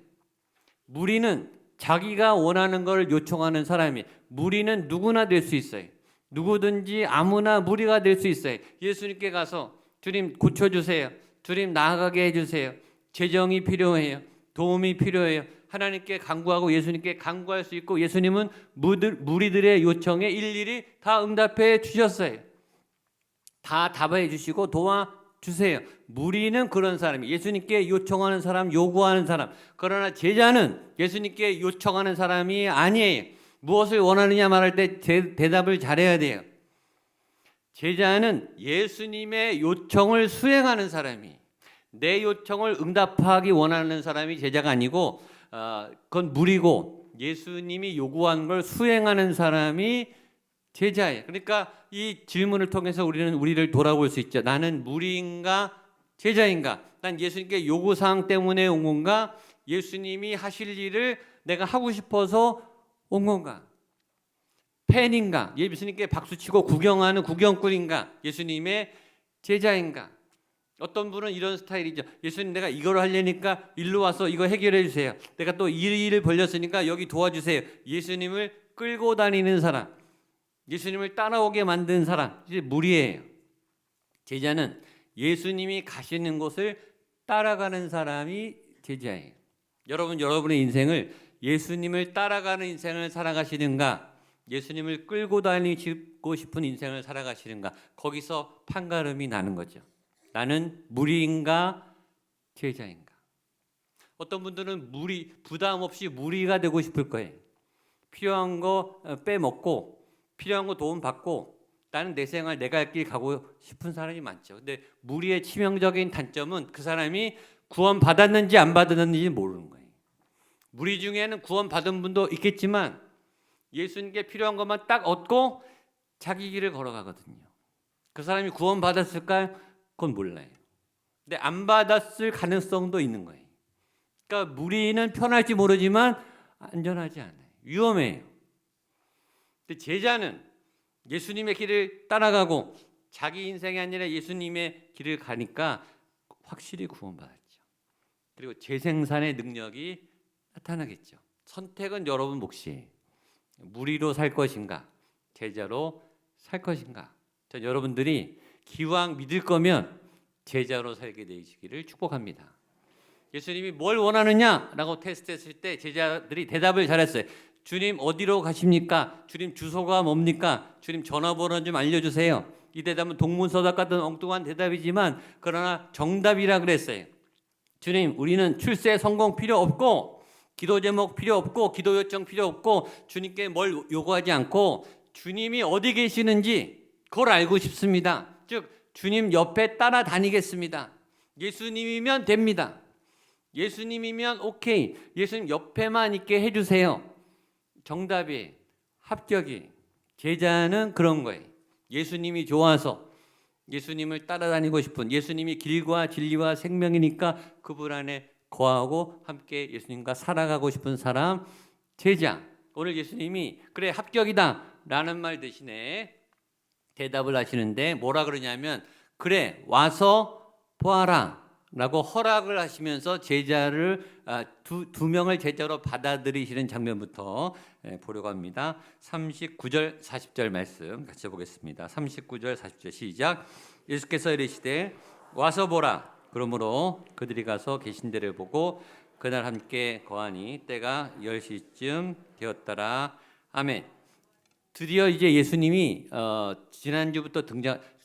[SPEAKER 4] 무리는 자기가 원하는 걸 요청하는 사람이, 무리는 누구나 될 수 있어요. 누구든지 아무나 무리가 될 수 있어요. 예수님께 가서 주님 고쳐주세요. 주님 나아가게 해주세요. 재정이 필요해요. 도움이 필요해요. 하나님께 간구하고 예수님께 간구할 수 있고, 예수님은 무리들의 요청에 일일이 다 응답해 주셨어요. 다 답해 주시고 도와주세요. 무리는 그런 사람이, 예수님께 요청하는 사람, 요구하는 사람. 그러나 제자는 예수님께 요청하는 사람이 아니에요. 무엇을 원하느냐 말할 때 대답을 잘해야 돼요. 제자는 예수님의 요청을 수행하는 사람이, 내 요청을 응답하기 원하는 사람이 제자가 아니고 그건 무리고, 예수님이 요구한 걸 수행하는 사람이 제자예요. 그러니까 이 질문을 통해서 우리는 우리를 돌아볼 수 있죠. 나는 무리인가 제자인가? 난 예수님께 요구사항 때문에 온 건가? 예수님이 하실 일을 내가 하고 싶어서 온 건가? 팬인가? 예수님께 박수치고 구경하는 구경꾼인가? 예수님의 제자인가? 어떤 분은 이런 스타일이죠. 예수님, 내가 이걸 하려니까 일로 와서 이거 해결해 주세요. 내가 또 이 일을 벌렸으니까 여기 도와주세요. 예수님을 끌고 다니는 사람, 예수님을 따라오게 만든 사람, 이제 무리예요. 제자는 예수님이 가시는 곳을 따라가는 사람이 제자예요. 여러분의 인생을 예수님을 따라가는 인생을 살아가시는가, 예수님을 끌고 다니고 싶은 인생을 살아가시는가? 거기서 판가름이 나는 거죠. 나는 무리인가 제자인가? 어떤 분들은 부담 없이 무리가 되고 싶을 거예요. 필요한 거 빼먹고 필요한 거 도움 받고 나는 내 생활 내가 할 길 가고 싶은 사람이 많죠. 근데 무리의 치명적인 단점은 그 사람이 구원 받았는지 안 받았는지 모르는 거예요. 무리 중에는 구원 받은 분도 있겠지만 예수님께 필요한 것만 딱 얻고 자기 길을 걸어가거든요. 그 사람이 구원 받았을까? 그건 몰라요. 근데 안 받았을 가능성도 있는 거예요. 그러니까 무리는 편할지 모르지만 안전하지 않아요. 위험해요. 근데 제자는 예수님의 길을 따라가고 자기 인생이 아니라 예수님의 길을 가니까 확실히 구원받았죠. 그리고 재생산의 능력이 나타나겠죠. 선택은 여러분 몫이에요. 무리로 살 것인가, 제자로 살 것인가. 전 여러분들이 기왕 믿을 거면 제자로 살게 되시기를 축복합니다. 예수님이 뭘 원하느냐라고 테스트했을 때 제자들이 대답을 잘했어요. 주님 어디로 가십니까? 주님 주소가 뭡니까? 주님 전화번호 좀 알려주세요. 이 대답은 동문서답 같은 엉뚱한 대답이지만 그러나 정답이라 그랬어요. 주님 우리는 출세 성공 필요 없고 기도 제목 필요 없고 기도 요청 필요 없고 주님께 뭘 요구하지 않고 주님이 어디 계시는지 그걸 알고 싶습니다. 즉 주님 옆에 따라다니겠습니다. 예수님이면 됩니다. 예수님이면 오케이. 예수님 옆에만 있게 해주세요. 정답이 합격이. 제자는 그런 거예요. 예수님이 좋아서 예수님을 따라다니고 싶은 예수님이 길과 진리와 생명이니까 그분 안에 거하고 함께 예수님과 살아가고 싶은 사람 제자. 오늘 예수님이 그래 합격이다 라는 말 대신에 대답을 하시는데 뭐라 그러냐면 그래 와서 보아라 라고 허락을 하시면서 제자를 두 명을 제자로 받아들이시는 장면부터 보려고 합니다. 39절 40절 말씀 같이 보겠습니다. 39절 40절 시작. 예수께서 이르시되 와서 보라. 그러므로 그들이 가서 계신 데를 보고 그날 함께 거하니 때가 10시쯤 되었더라. 아멘. 드디어 이제 예수님이 지난주부터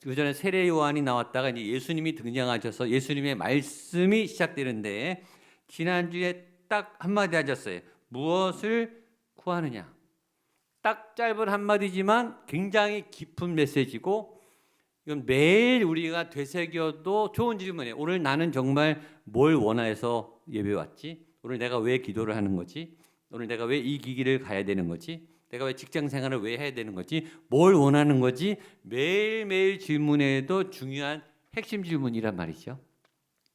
[SPEAKER 4] 그 전에 세례 요한이 나왔다가 이제 예수님이 등장하셔서 예수님의 말씀이 시작되는데 지난주에 딱 한마디 하셨어요. 무엇을 구하느냐. 딱 짧은 한마디지만 굉장히 깊은 메시지고 이건 매일 우리가 되새겨도 좋은 질문이에요. 오늘 나는 정말 뭘 원해서 예배 왔지? 오늘 내가 왜 기도를 하는 거지? 오늘 내가 왜 이 길을 가야 되는 거지? 내가 왜 직장 생활을 왜 해야 되는 거지? 뭘 원하는 거지? 매일매일 질문해도 중요한 핵심 질문이란 말이죠.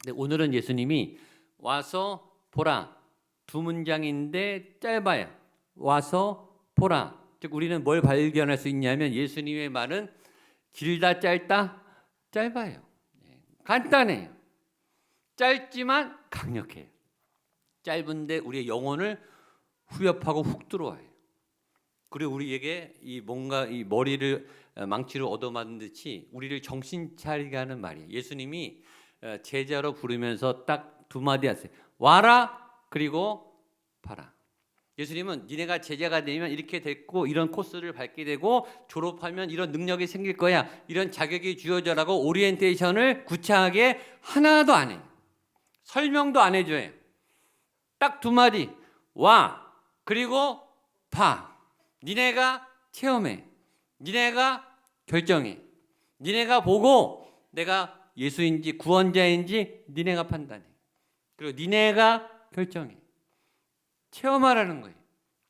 [SPEAKER 4] 근데 오늘은 예수님이 와서 보라. 두 문장인데 짧아요. 와서 보라. 즉 우리는 뭘 발견할 수 있냐면 예수님의 말은 길다 짧다? 짧아요. 간단해요. 짧지만 강력해요. 짧은데 우리의 영혼을 후협하고 훅 들어와요. 그리고 우리에게 이 뭔가 이 머리를 망치로 얻어맞은 듯이 우리를 정신 차리게 하는 말이에요. 예수님이 제자로 부르면서 딱 두 마디 하세요. 와라 그리고 봐라. 예수님은 니네가 제자가 되면 이렇게 됐고 이런 코스를 밟게 되고 졸업하면 이런 능력이 생길 거야. 이런 자격이 주어져라고 오리엔테이션을 구체하게 하나도 안 해요. 설명도 안 해줘요. 딱 두 마디. 와 그리고 봐. 니네가 체험해. 니네가 결정해. 니네가 보고 내가 예수인지 구원자인지 니네가 판단해. 그리고 니네가 결정해. 체험하라는 거예요.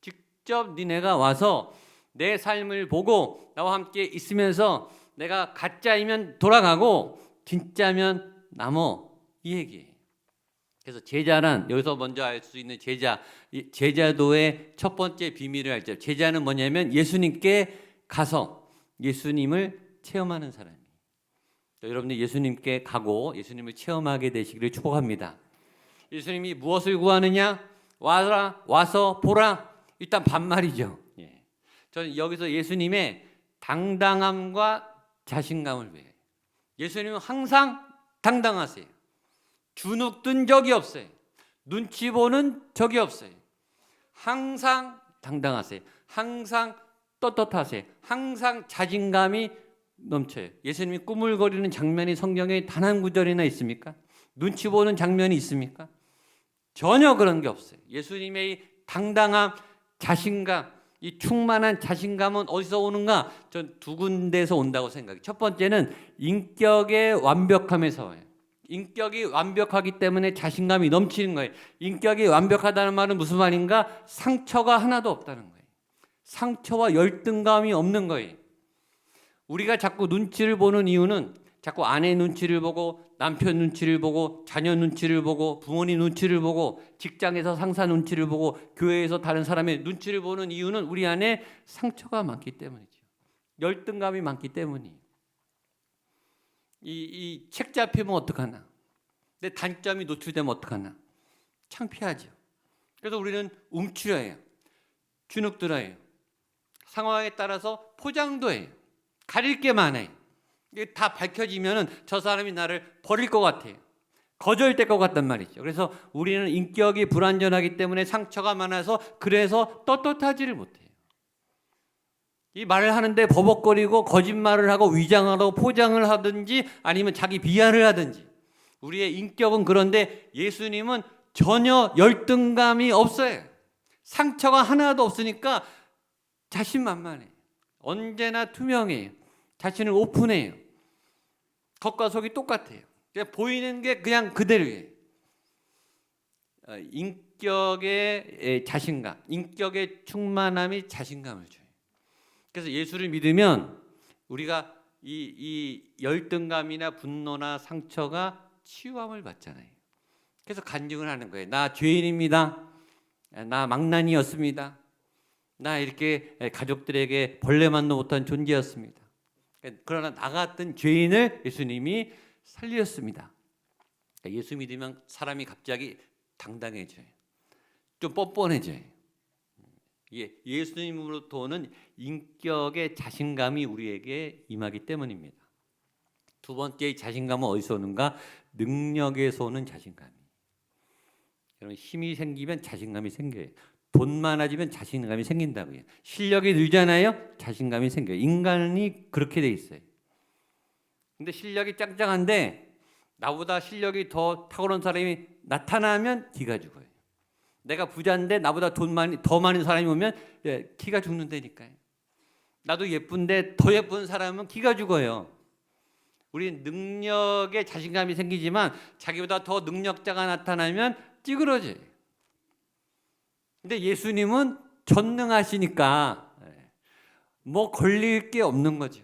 [SPEAKER 4] 직접 니네가 와서 내 삶을 보고 나와 함께 있으면서 내가 가짜이면 돌아가고 진짜면 남어. 이 얘기예요. 그래서 제자란 여기서 먼저 알 수 있는 제자도의 첫 번째 비밀을 알죠. 제자는 뭐냐면 예수님께 가서 예수님을 체험하는 사람이에요. 여러분들 예수님께 가고 예수님을 체험하게 되시기를 축복합니다. 예수님이 무엇을 구하느냐? 와서 보라. 일단 반말이죠. 저는 여기서 예수님의 당당함과 자신감을 배워요. 예수님은 항상 당당하세요. 주눅든 적이 없어요. 눈치 보는 적이 없어요. 항상 당당하세요. 항상 떳떳하세요. 항상 자신감이 넘쳐요. 예수님이 꾸물거리는 장면이 성경에 단 한 구절이나 있습니까? 눈치 보는 장면이 있습니까? 전혀 그런 게 없어요. 예수님의 이 당당함, 자신감, 이 충만한 자신감은 어디서 오는가? 전 두 군데에서 온다고 생각해요. 첫 번째는 인격의 완벽함에서 와요. 인격이 완벽하기 때문에 자신감이 넘치는 거예요. 인격이 완벽하다는 말은 무슨 말인가? 상처가 하나도 없다는 거예요. 상처와 열등감이 없는 거예요. 우리가 자꾸 눈치를 보는 이유는 자꾸 아내 눈치를 보고 남편 눈치를 보고 자녀 눈치를 보고 부모님 눈치를 보고 직장에서 상사 눈치를 보고 교회에서 다른 사람의 눈치를 보는 이유는 우리 안에 상처가 많기 때문이죠. 열등감이 많기 때문이에요. 이 책 잡히면 어떡하나? 내 단점이 노출되면 어떡하나? 창피하죠. 그래서 우리는 움츠려요. 주눅들어요. 상황에 따라서 포장도 해요. 가릴 게 많아요. 이게 다 밝혀지면은 저 사람이 나를 버릴 것 같아요. 거절될 것 같단 말이죠. 그래서 우리는 인격이 불완전하기 때문에 상처가 많아서 그래서 떳떳하지를 못해요. 이 말을 하는데 버벅거리고 거짓말을 하고 위장하고 포장을 하든지 아니면 자기 비하를 하든지 우리의 인격은 그런데 예수님은 전혀 열등감이 없어요. 상처가 하나도 없으니까 자신만만해요. 언제나 투명해요. 자신을 오픈해요. 겉과 속이 똑같아요. 그냥 보이는 게 그냥 그대로예요. 인격의 자신감, 인격의 충만함이 자신감을 줘요. 그래서 예수를 믿으면 우리가 이 열등감이나 분노나 상처가 치유함을 받잖아요. 그래서 간증을 하는 거예요. 나 죄인입니다. 나 망나니였습니다. 나 이렇게 가족들에게 벌레만도 못한 존재였습니다. 그러나 나 같은 죄인을 예수님이 살리셨습니다. 예수 믿으면 사람이 갑자기 당당해져요. 좀 뻔뻔해져요. 예수님으로부터 오는 인격의 자신감이 우리에게 임하기 때문입니다. 두 번째 자신감은 어디서 오는가? 능력에서 오는 자신감이. 여러분 힘이 생기면 자신감이 생겨요. 돈 많아지면 자신감이 생긴다고요. 실력이 늘잖아요. 자신감이 생겨요. 인간이 그렇게 돼 있어요. 근데 실력이 짱짱한데 나보다 실력이 더 탁월한 사람이 나타나면 기가 죽어요. 내가 부자인데 나보다 더 많은 사람이 오면 기가 죽는다니까요. 나도 예쁜데 더 예쁜 사람은 기가 죽어요. 우리는 능력에 자신감이 생기지만 자기보다 더 능력자가 나타나면 찌그러져요. 근데 예수님은 전능하시니까 뭐 걸릴 게 없는 거죠.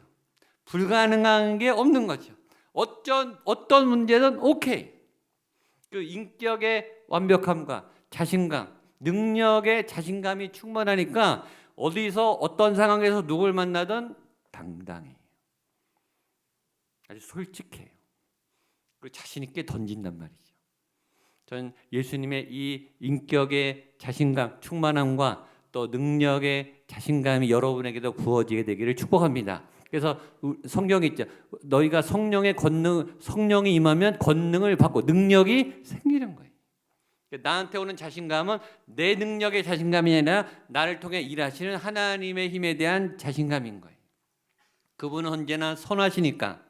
[SPEAKER 4] 불가능한 게 없는 거죠. 어떤 문제든 오케이. 그 인격의 완벽함과 자신감, 능력의 자신감이 충만하니까 어디서 어떤 상황에서 누굴 만나든 당당해요. 아주 솔직해요. 그리고 자신 있게 던진단 말이죠. 저는 예수님의 이 인격의 자신감, 충만함과 또 능력의 자신감이 여러분에게도 부어지게 되기를 축복합니다. 그래서 성경에 있죠. 너희가 성령이 임하면 권능을 받고 능력이 생기는 거예요. 나한테 오는 자신감은 내 능력의 자신감이 아니라 나를 통해 일하시는 하나님의 힘에 대한 자신감인 거예요. 그분은 언제나 선하시니까,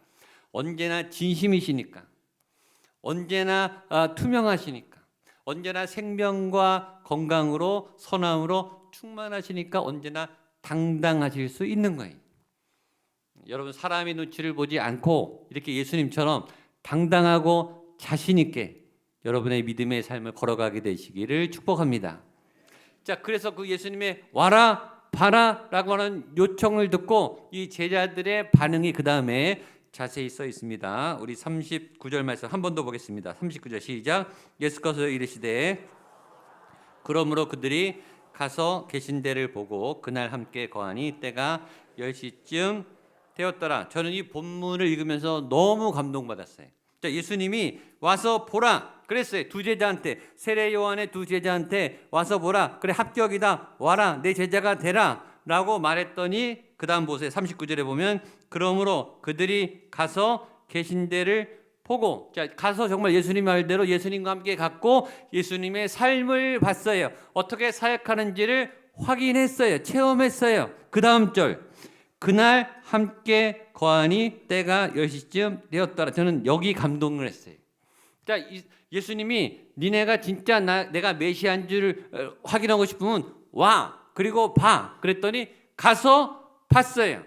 [SPEAKER 4] 언제나 진심이시니까, 언제나 투명하시니까, 언제나 생명과 건강으로 선함으로 충만하시니까 언제나 당당하실 수 있는 거예요. 여러분 사람의 눈치를 보지 않고 이렇게 예수님처럼 당당하고 자신 있게 여러분의 믿음의 삶을 걸어가게 되시기를 축복합니다. 자, 그래서 그 예수님의 와라 봐라라고 하는 요청을 듣고 이 제자들의 반응이 그 다음에 자세히 써 있습니다. 우리 39절 말씀 한 번 더 보겠습니다. 39절 시작. 예수께서 이르시되 그러므로 그들이 가서 계신 데를 보고 그날 함께 거하니 때가 10시쯤 되었더라. 저는 이 본문을 읽으면서 너무 감동받았어요. 자, 예수님이 와서 보라 그랬어요. 두 제자한테, 세례 요한의 두 제자한테 와서 보라. 그래 합격이다. 와라 내 제자가 되라 라고 말했더니 그 다음 보세요. 39절에 보면 그러므로 그들이 가서 계신 데를 보고, 자, 가서 정말 예수님 말대로 예수님과 함께 갔고 예수님의 삶을 봤어요. 어떻게 사역하는지를 확인했어요. 체험했어요. 그 다음 절. 그날 함께 거하니 때가 10시쯤 되었더라. 저는 여기 감동을 했어요. 자, 예수님이 니네가 진짜 내가 메시아인 줄 확인하고 싶으면 와. 그리고 봐. 그랬더니 가서 봤어요.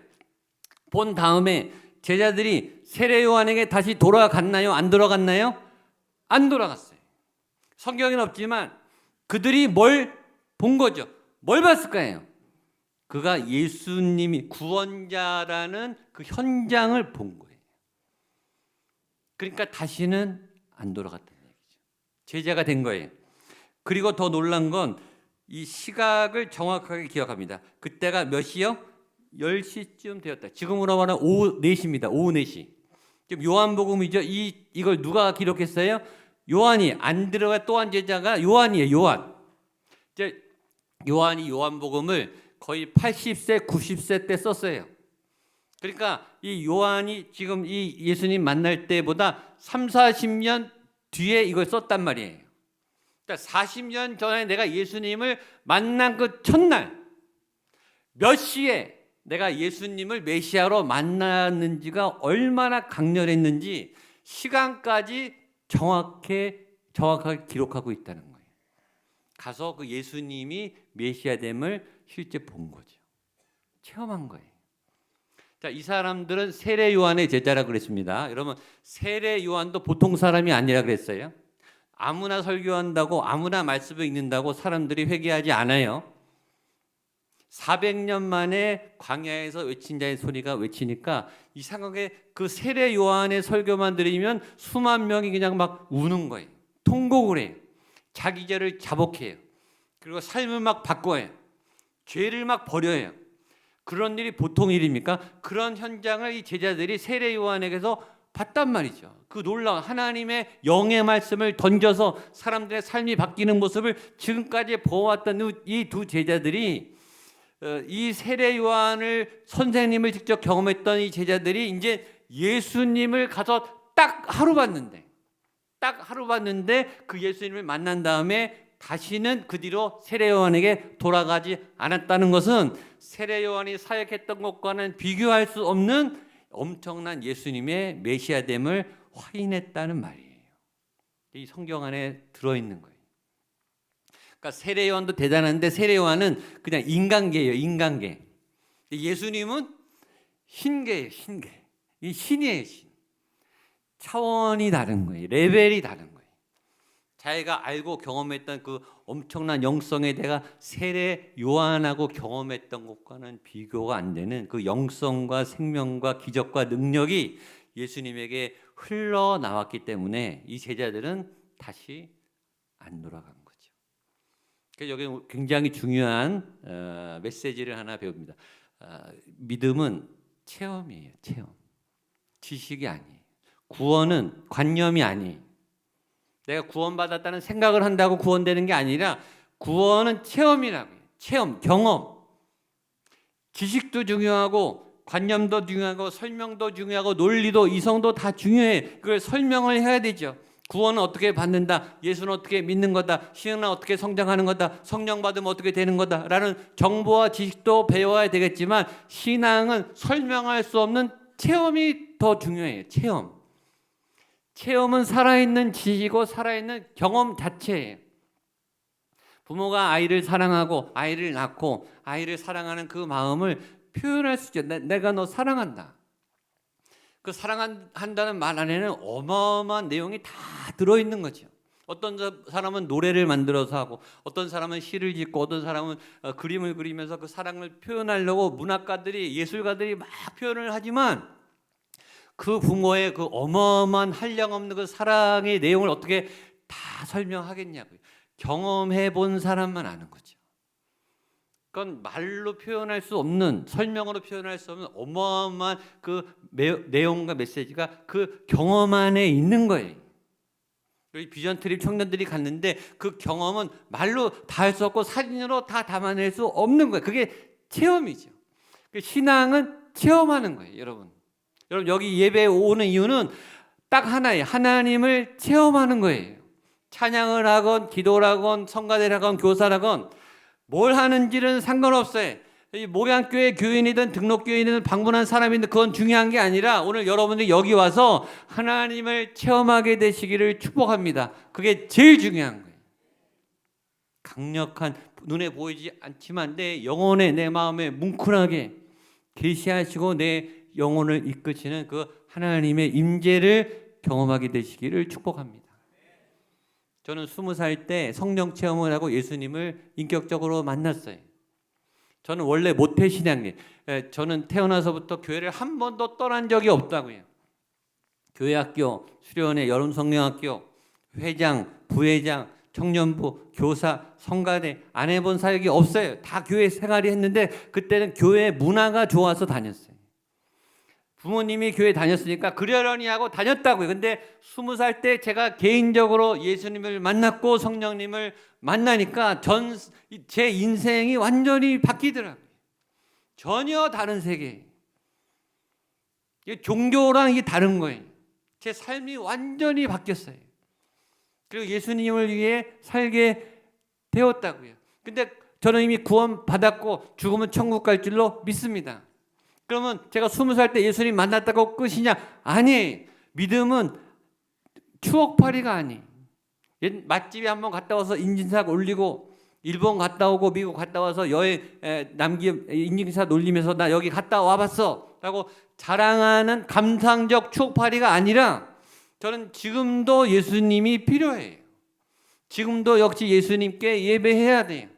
[SPEAKER 4] 본 다음에 제자들이 세례 요한에게 다시 돌아갔나요? 안 돌아갔나요? 안 돌아갔어요. 성경에는 없지만 그들이 뭘 본 거죠? 뭘 봤을 거예요? 그가 예수님이 구원자라는 그 현장을 본 거예요. 그러니까 다시는 안 돌아갔다는 얘기죠. 제자가 된 거예요. 그리고 더 놀란 건 이 시각을 정확하게 기억합니다. 그때가 몇 시요? 10시쯤 되었다. 지금으로 말하면 오후 4시입니다. 오후 4시. 지금 요한복음이죠. 이걸 누가 기록했어요? 요한이. 안드레와 또 한 제자가 요한이에요. 요한. 이제 요한이 요한복음을 거의 80세, 90세 때 썼어요. 그러니까 이 요한이 지금 이 예수님 만날 때보다 3, 40년 뒤에 이걸 썼단 말이에요. 그러니까 40년 전에 내가 예수님을 만난 그 첫날 몇 시에 내가 예수님을 메시아로 만났는지가 얼마나 강렬했는지 시간까지 정확하게 기록하고 있다는 거예요. 가서 그 예수님이 메시아됨을 실제 본 거죠. 체험한 거예요. 자, 이 사람들은 세례 요한의 제자라고 그랬습니다. 여러분, 세례 요한도 보통 사람이 아니라 그랬어요. 아무나 설교한다고 아무나 말씀을 읽는다고 사람들이 회개하지 않아요. 400년 만에 광야에서 외친 자의 소리가 외치니까 이상하게 그 세례 요한의 설교만 들으면 수만 명이 그냥 막 우는 거예요. 통곡을 해요. 자기 죄를 자복해요. 그리고 삶을 막 바꿔요. 죄를 막 버려요. 그런 일이 보통 일입니까? 그런 현장을 이 제자들이 세례 요한에게서 봤단 말이죠. 그 놀라운 하나님의 영의 말씀을 던져서 사람들의 삶이 바뀌는 모습을 지금까지 보아왔던 이 두 제자들이 이 세례 요한을 선생님을 직접 경험했던 이 제자들이 이제 예수님을 가서 딱 하루 봤는데 그 예수님을 만난 다음에 다시는 그 뒤로 세례 요한에게 돌아가지 않았다는 것은 세례 요한이 사역했던 것과는 비교할 수 없는 엄청난 예수님의 메시아됨을 확인했다는 말이에요. 이 성경 안에 들어있는 거예요. 그러니까 세례 요한도 대단한데 세례 요한은 그냥 인간계예요. 인간계. 예수님은 신계예요. 신계. 이 신이에요. 신. 차원이 다른 거예요. 레벨이 다른 거예요. 자기가 알고 경험했던 그 엄청난 영성에 대해 세례 요한하고 경험했던 것과는 비교가 안 되는 그 영성과 생명과 기적과 능력이 예수님에게 흘러나왔기 때문에 이 제자들은 다시 안 돌아간 거죠. 그래서 여기 굉장히 중요한 메시지를 하나 배웁니다. 믿음은 체험이에요. 체험. 지식이 아니에요. 구원은 관념이 아니에요. 내가 구원받았다는 생각을 한다고 구원되는 게 아니라 구원은 체험이라고요. 체험, 경험. 지식도 중요하고 관념도 중요하고 설명도 중요하고 논리도 이성도 다 중요해. 그걸 설명을 해야 되죠. 구원은 어떻게 받는다. 예수는 어떻게 믿는 거다. 신앙은 어떻게 성장하는 거다. 성령 받으면 어떻게 되는 거다. 라는 정보와 지식도 배워야 되겠지만 신앙은 설명할 수 없는 체험이 더 중요해요. 체험. 체험은 살아있는 지식이고 살아있는 경험 자체예요. 부모가 아이를 사랑하고 아이를 낳고 아이를 사랑하는 그 마음을 표현할 수 있죠. 내가 너 사랑한다. 그 사랑한다는 말 안에는 어마어마한 내용이 다 들어있는 거죠. 어떤 사람은 노래를 만들어서 하고 어떤 사람은 시를 짓고 어떤 사람은 그림을 그리면서 그 사랑을 표현하려고 문학가들이 예술가들이 막 표현을 하지만 그 부모의 그 어마어마한 한량없는 그 사랑의 내용을 어떻게 다 설명하겠냐고요. 경험해 본 사람만 아는 거죠. 그건 말로 표현할 수 없는, 설명으로 표현할 수 없는 어마어마한 그 내용과 메시지가 그 경험 안에 있는 거예요. 여기 비전 트립 청년들이 갔는데 그 경험은 말로 다 할 수 없고 사진으로 다 담아낼 수 없는 거예요. 그게 체험이죠. 신앙은 체험하는 거예요, 여러분. 여러분 여기 예배에 오는 이유는 딱 하나예요. 하나님을 체험하는 거예요. 찬양을 하건 기도를 하건 성가대를 하건 교사를 하건 뭘 하는지는 상관없어요. 이 목양교회 교인이든 등록교인이든 방문한 사람이든 그건 중요한 게 아니라 오늘 여러분들이 여기 와서 하나님을 체험하게 되시기를 축복합니다. 그게 제일 중요한 거예요. 강력한, 눈에 보이지 않지만 내 영혼에, 내 마음에 뭉클하게 계시하시고 내 영혼을 이끄시는 그 하나님의 임재를 경험하게 되시기를 축복합니다. 저는 20살 때 성령 체험을 하고 예수님을 인격적으로 만났어요. 저는 원래 모태신앙이에요. 저는 태어나서부터 교회를 한 번도 떠난 적이 없다고요. 교회학교, 수련회, 여름성령학교, 회장, 부회장, 청년부, 교사, 성가대 안 해본 사역이 없어요. 다 교회 생활이 했는데 그때는 교회 문화가 좋아서 다녔어요. 부모님이 교회 다녔으니까 그러려니 하고 다녔다고요. 근데 20살 때 제가 개인적으로 예수님을 만났고 성령님을 만나니까 제 인생이 완전히 바뀌더라고요. 전혀 다른 세계. 종교랑 이게 다른 거예요. 제 삶이 완전히 바뀌었어요. 그리고 예수님을 위해 살게 되었다고요. 근데 저는 이미 구원 받았고 죽으면 천국 갈 줄로 믿습니다. 그러면 제가 20살 때 예수님 만났다고 끝이냐? 아니에요. 믿음은 추억팔이가 아니에요. 맛집에 한번 갔다 와서 인증샷 올리고 일본 갔다 오고 미국 갔다 와서 여행 인증샷 올리면서 나 여기 갔다 와봤어 라고 자랑하는 감상적 추억팔이가 아니라 저는 지금도 예수님이 필요해요. 지금도 역시 예수님께 예배해야 돼요.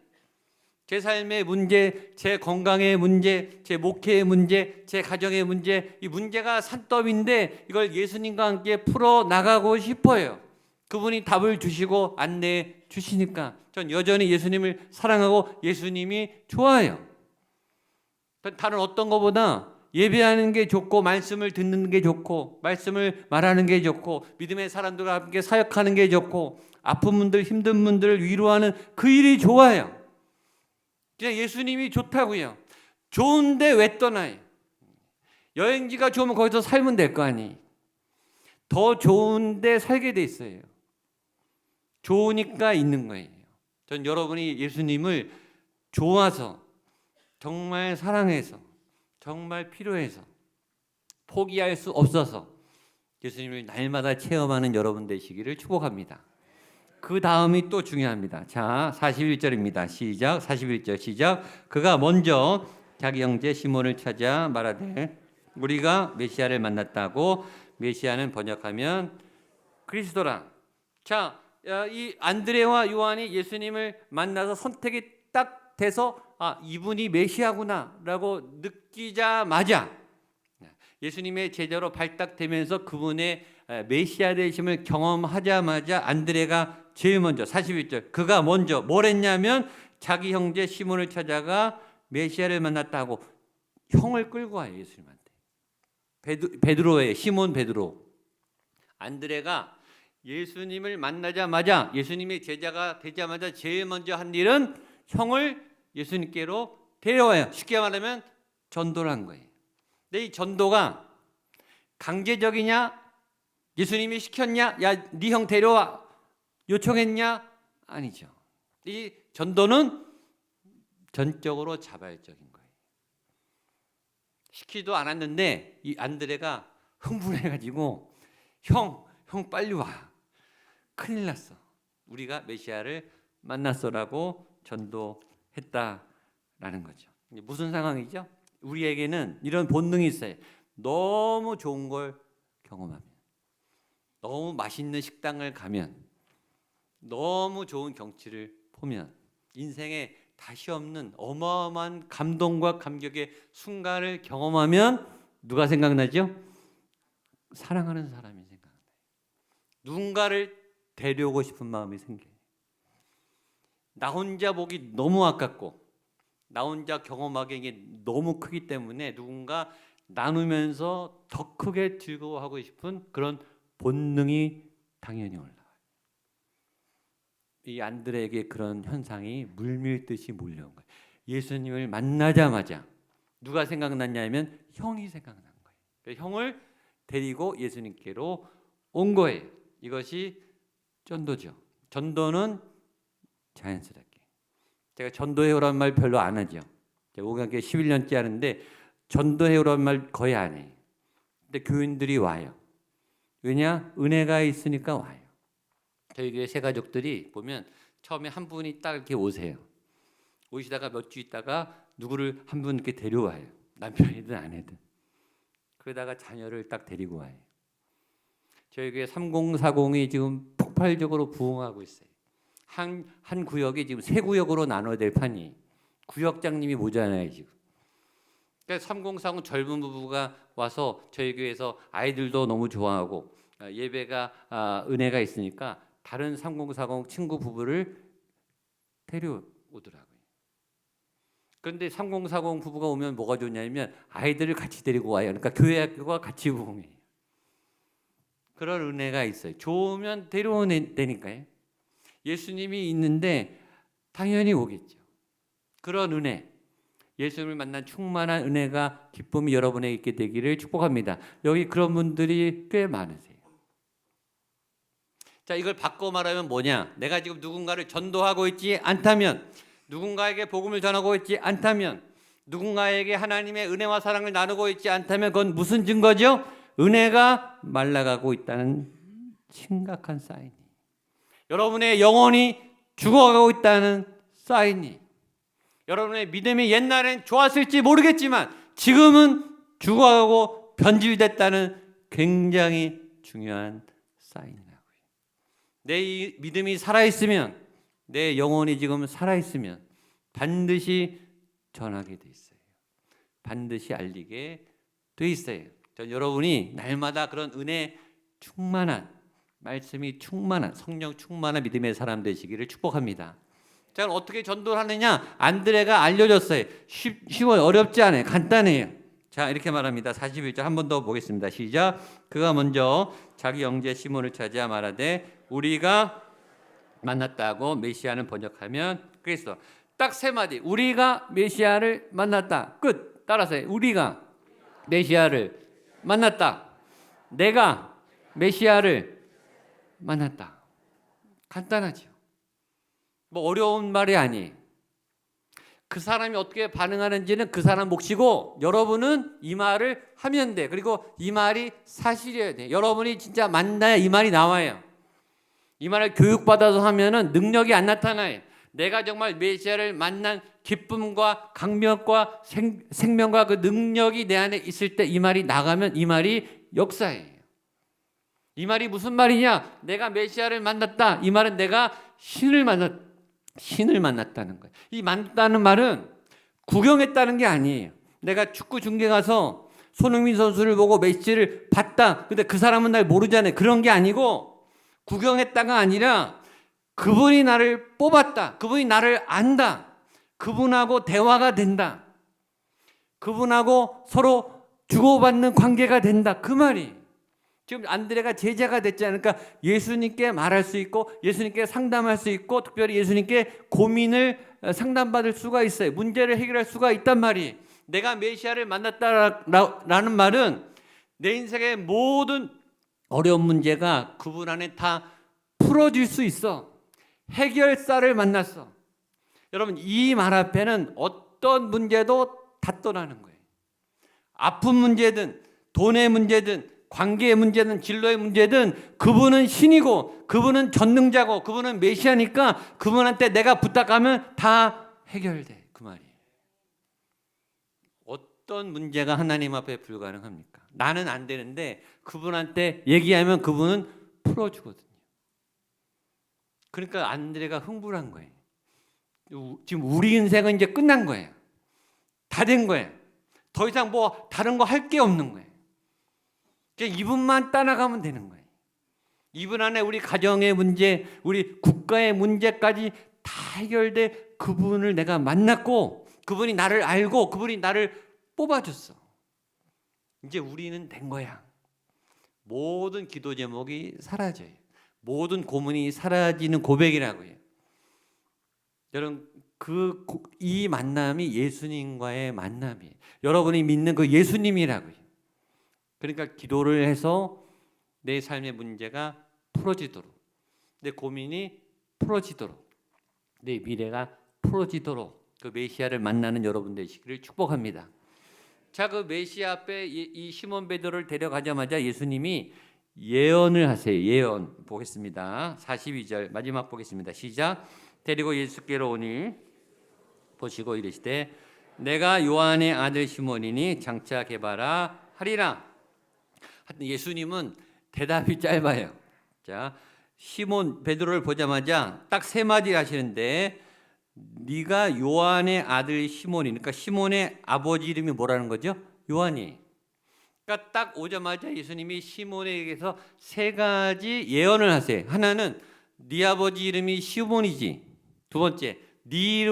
[SPEAKER 4] 제 삶의 문제, 제 건강의 문제, 제 목회의 문제, 제 가정의 문제, 이 문제가 산더미인데 이걸 예수님과 함께 풀어나가고 싶어요. 그분이 답을 주시고 안내해 주시니까 전 여전히 예수님을 사랑하고 예수님이 좋아요. 다른 어떤 것보다 예배하는 게 좋고 말씀을 듣는 게 좋고 말씀을 말하는 게 좋고 믿음의 사람들과 함께 사역하는 게 좋고 아픈 분들 힘든 분들을 위로하는 그 일이 좋아요. 그냥 예수님이 좋다고요. 좋은데 왜 떠나요? 여행지가 좋으면 거기서 살면 될 거 아니에요. 더 좋은데 살게 돼 있어요. 좋으니까 있는 거예요. 전 여러분이 예수님을 좋아서 정말 사랑해서 정말 필요해서 포기할 수 없어서 예수님을 날마다 체험하는 여러분 되시기를 축복합니다. 그 다음이 또 중요합니다. 자, 41절입니다. 시작. 41절 시작. 그가 먼저 자기 형제 시몬을 찾아 말하되 우리가 메시아를 만났다고. 메시아는 번역하면 그리스도라. 자, 이 안드레와 요한이 예수님을 만나서 선택이 딱 돼서 이분이 메시아구나라고 느끼자마자 예수님의 제자로 발탁되면서 그분의 메시아 되심을 경험하자마자 안드레가 제일 먼저 41절 그가 먼저 뭘 했냐면 자기 형제 시몬을 찾아가 메시아를 만났다고 형을 끌고 와요. 예수님한테. 베드로예요. 시몬 베드로. 안드레가 예수님을 만나자마자 예수님의 제자가 되자마자 제일 먼저 한 일은 형을 예수님께로 데려와요. 쉽게 말하면 전도를 한 거예요. 근데 이 전도가 강제적이냐? 예수님이 시켰냐? 야, 네 형 데려와 요청했냐? 아니죠. 이 전도는 전적으로 자발적인 거예요. 시키지도 않았는데 이 안드레가 흥분해가지고 형 빨리 와. 큰일 났어. 우리가 메시아를 만났어라고 전도했다라는 거죠. 무슨 상황이죠? 우리에게는 이런 본능이 있어요. 너무 좋은 걸 경험하면, 너무 맛있는 식당을 가면, 너무 좋은 경치를 보면 인생에 다시 없는 어마어마한 감동과 감격의 순간을 경험하면 누가 생각나죠? 사랑하는 사람이 생각나요. 누군가를 데려오고 싶은 마음이 생겨요. 나 혼자 보기 너무 아깝고 나 혼자 경험하기에 너무 크기 때문에 누군가 나누면서 더 크게 즐거워하고 싶은 그런 본능이 당연히 올라와요. 이 안드레에게 그런 현상이 물밀듯이 몰려온 거예요. 예수님을 만나자마자 누가 생각났냐면 형이 생각난 거예요. 그래서 형을 데리고 예수님께로 온 거예요. 이것이 전도죠. 전도는 자연스럽게 제가 전도해요라는 말 별로 안 하죠. 제가 오경교회 11년째 하는데 전도해요라는 말 거의 안 해요. 근데 교인들이 와요. 왜냐? 은혜가 있으니까 와요. 저희 교회 새 가족들이 보면 처음에 한 분이 딱 이렇게 오세요. 오시다가 몇 주 있다가 누구를 한 분 이렇게 데려와요. 남편이든 아내든. 그러다가 자녀를 딱 데리고 와요. 저희 교회 3040이 지금 폭발적으로 부흥하고 있어요. 한 구역이 지금 세 구역으로 나눠야 될 판이 구역장님이 모자라요 지금. 그러니까 3040 젊은 부부가 와서 저희 교회에서 아이들도 너무 좋아하고 예배가 은혜가 있으니까 다른 3040 친구 부부를 데려오더라고요. 그런데 3040 부부가 오면 뭐가 좋냐면 아이들을 같이 데리고 와요. 그러니까 교회 학교가 같이 부흥해요. 그런 은혜가 있어요. 좋으면 데려오니까요. 예수님이 있는데 당연히 오겠죠. 그런 은혜, 예수님을 만난 충만한 은혜가 기쁨이 여러분에게 있게 되기를 축복합니다. 여기 그런 분들이 꽤 많으세요. 자, 이걸 바꿔 말하면 뭐냐? 내가 지금 누군가를 전도하고 있지 않다면, 누군가에게 복음을 전하고 있지 않다면, 누군가에게 하나님의 은혜와 사랑을 나누고 있지 않다면 그건 무슨 증거죠? 은혜가 말라가고 있다는 심각한 사인이. 여러분의 영혼이 죽어가고 있다는 사인이. 여러분의 믿음이 옛날엔 좋았을지 모르겠지만 지금은 죽어가고 변질됐다는 굉장히 중요한 사인이라고요. 내 믿음이 살아있으면, 내 영혼이 지금 살아있으면 반드시 전하게 돼 있어요. 반드시 알리게 돼 있어요. 전 여러분이 날마다 그런 은혜 충만한, 말씀이 충만한, 성령 충만한 믿음의 사람 되시기를 축복합니다. 자, 그럼 어떻게 전도를 하느냐? 안드레가 알려줬어요. 쉬워요. 어렵지 않아요. 간단해요. 자, 이렇게 말합니다. 41절 한 번 더 보겠습니다. 시작. 그가 먼저 자기 형제 시몬을 찾아 말하되 우리가 만났다고. 메시아는 번역하면 그래서 딱 세 마디. 우리가 메시아를 만났다. 끝. 따라서요. 우리가 메시아를 만났다. 내가 메시아를 만났다. 간단하죠. 뭐 어려운 말이 아니에요. 그 사람이 어떻게 반응하는지는 그 사람 몫이고 여러분은 이 말을 하면 돼. 그리고 이 말이 사실이어야 돼. 여러분이 진짜 만나야 이 말이 나와요. 이 말을 교육받아서 하면은 능력이 안 나타나요. 내가 정말 메시아를 만난 기쁨과 강력과 생명과 그 능력이 내 안에 있을 때 이 말이 나가면 이 말이 역사예요. 이 말이 무슨 말이냐? 내가 메시아를 만났다. 이 말은 내가 신을 만났다는 거예요. 이 만났다는 말은 구경했다는 게 아니에요. 내가 축구 중계 가서 손흥민 선수를 보고 메시를 봤다. 근데 그 사람은 날 모르잖아요. 그런 게 아니고 구경했다가 아니라 그분이 나를 뽑았다. 그분이 나를 안다. 그분하고 대화가 된다. 그분하고 서로 주고받는 관계가 된다. 그 말이. 지금 안드레가 제자가 됐지 않을까? 예수님께 말할 수 있고 예수님께 상담할 수 있고 특별히 예수님께 고민을 상담받을 수가 있어요. 문제를 해결할 수가 있단 말이. 내가 메시아를 만났다라는 말은 내 인생의 모든 어려운 문제가 그분 안에 다 풀어질 수 있어. 해결사를 만났어. 여러분 이 말 앞에는 어떤 문제도 다 떠나는 거예요. 아픈 문제든 돈의 문제든 관계의 문제든 진로의 문제든 그분은 신이고 그분은 전능자고 그분은 메시아니까 그분한테 내가 부탁하면 다 해결돼. 그 말이에요. 어떤 문제가 하나님 앞에 불가능합니까? 나는 안 되는데 그분한테 얘기하면 그분은 풀어주거든요. 그러니까 안드레가 흥분한 거예요. 지금 우리 인생은 이제 끝난 거예요. 다 된 거예요. 더 이상 뭐 다른 거 할 게 없는 거예요. 이분만 따라가면 되는 거예요. 이분 안에 우리 가정의 문제, 우리 국가의 문제까지 다 해결돼. 그분을 내가 만났고 그분이 나를 알고 그분이 나를 뽑아줬어. 이제 우리는 된 거야. 모든 기도 제목이 사라져요. 모든 고문이 사라지는 고백이라고요. 여러분 이 만남이 예수님과의 만남이에요. 여러분이 믿는 그 예수님이라고요. 그러니까 기도를 해서 내 삶의 문제가 풀어지도록, 내 고민이 풀어지도록, 내 미래가 풀어지도록 그 메시아를 만나는 여러분 되시기를 축복합니다. 자, 그 메시아 앞에 이 시몬 베드로를 데려가자마자 예수님이 예언을 하세요. 예언 보겠습니다. 42절 마지막 보겠습니다. 시작. 데리고 예수께로 오니 보시고 이르시되 내가 요한의 아들 시몬이니 장차 개바라 하리라. 예수님은 대답이 짧아요. 자, 시몬 베드로를 보자마자 딱 세 마디 하시는데 네가 요한의 아들 시몬이, 그러니까 시몬의 아버지 이름이 뭐라는 거죠? 요한이. 그러니까 딱 오자마자 예수님이 시몬에게서 세 가지 예언을 하세요. 하나는 네 아버지 이름이 시몬이지. 두 번째, 네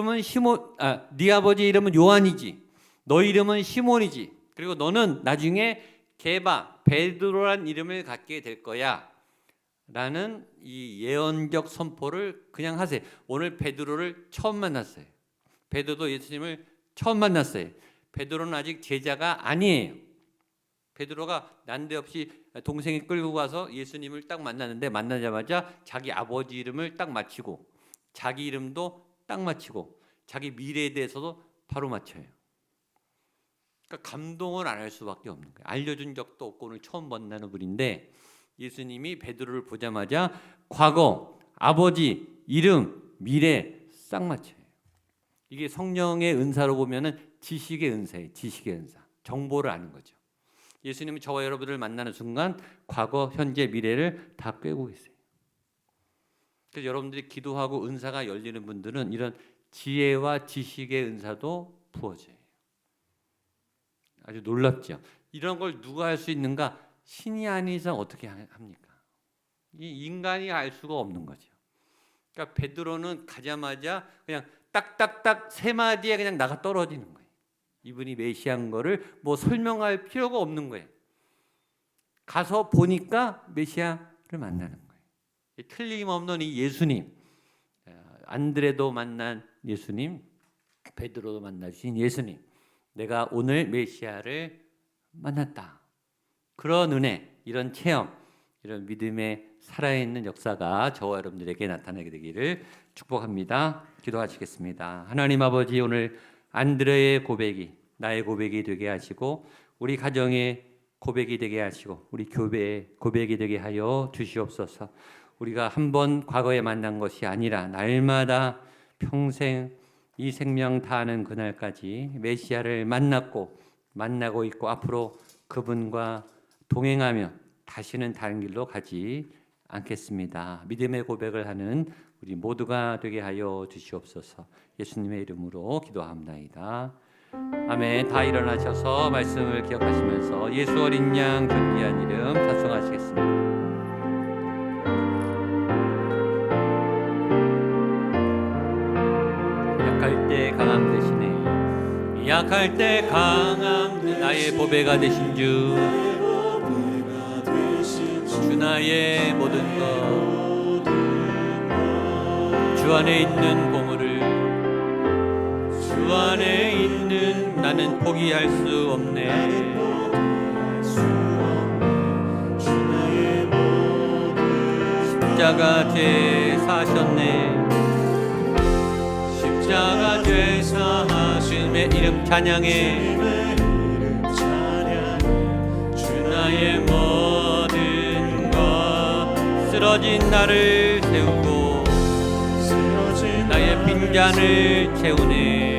[SPEAKER 4] 아버지 이름은 요한이지. 너 이름은 시몬이지. 그리고 너는 나중에 게바, 베드로란 이름을 갖게 될 거야. 라는 이 예언적 선포를 그냥 하세요. 오늘 베드로를 처음 만났어요. 베드로도 예수님을 처음 만났어요. 베드로는 아직 제자가 아니에요. 베드로가 난데없이 동생이 끌고 가서 예수님을 딱 만났는데 만나자마자 자기 아버지 이름을 딱 맞히고 자기 이름도 딱 맞히고 자기 미래에 대해서도 바로 맞춰요. 그러니까 감동을 안 할 수밖에 없는 거예요. 알려준 적도 없고 오늘 처음 만나는 분인데 예수님이 베드로를 보자마자 과거, 아버지, 이름, 미래 싹 맞춰요. 이게 성령의 은사로 보면은 지식의 은사예요. 지식의 은사. 정보를 아는 거죠. 예수님은 저와 여러분을 만나는 순간 과거, 현재, 미래를 다 꿰고 계세요. 그래서 여러분들이 기도하고 은사가 열리는 분들은 이런 지혜와 지식의 은사도 부어져요. 아주 놀랍죠. 이런 걸 누가 할 수 있는가? 신이 아닌 이상 어떻게 합니까? 이 인간이 알 수가 없는 거죠. 그러니까 베드로는 가자마자 그냥 딱딱딱 세 마디에 그냥 나가 떨어지는 거예요. 이분이 메시아인 거를 뭐 설명할 필요가 없는 거예요. 가서 보니까 메시아를 만나는 거예요. 틀림없는 이 예수님, 안드레도 만난 예수님, 베드로도 만나주신 예수님, 내가 오늘 메시아를 만났다. 그런 은혜, 이런 체험, 이런 믿음의 살아있는 역사가 저와 여러분들에게 나타나게 되기를 축복합니다. 기도하시겠습니다. 하나님 아버지, 오늘 안드레의 고백이 나의 고백이 되게 하시고 우리 가정의 고백이 되게 하시고 우리 교회의 고백이 되게 하여 주시옵소서. 우리가 한 번 과거에 만난 것이 아니라 날마다 평생 이 생명 다하는 그날까지 메시아를 만나고 있고 앞으로 그분과 동행하며 다시는 다른 길로 가지 않겠습니다. 믿음의 고백을 하는 우리 모두가 되게 하여 주시옵소서. 예수님의 이름으로 기도합나이다. 아멘. 다 일어나셔서 말씀을 기억하시면서 예수 어린 양 존귀한 이름 찬송하시겠습니다. 약할 때 강함 되시네. 약할 때 강함 나의 보배가 되신 주 나의 모든 것 주 안에 있는 보물을 주 안에 있는 나는 포기할 수 없네. 십자가 죄 사하셨네. 십자가 죄 사하심의 이름 찬양해. 주 나의 모든 것 쓰러진 나를 세우고 나의 빈잔을 채우네.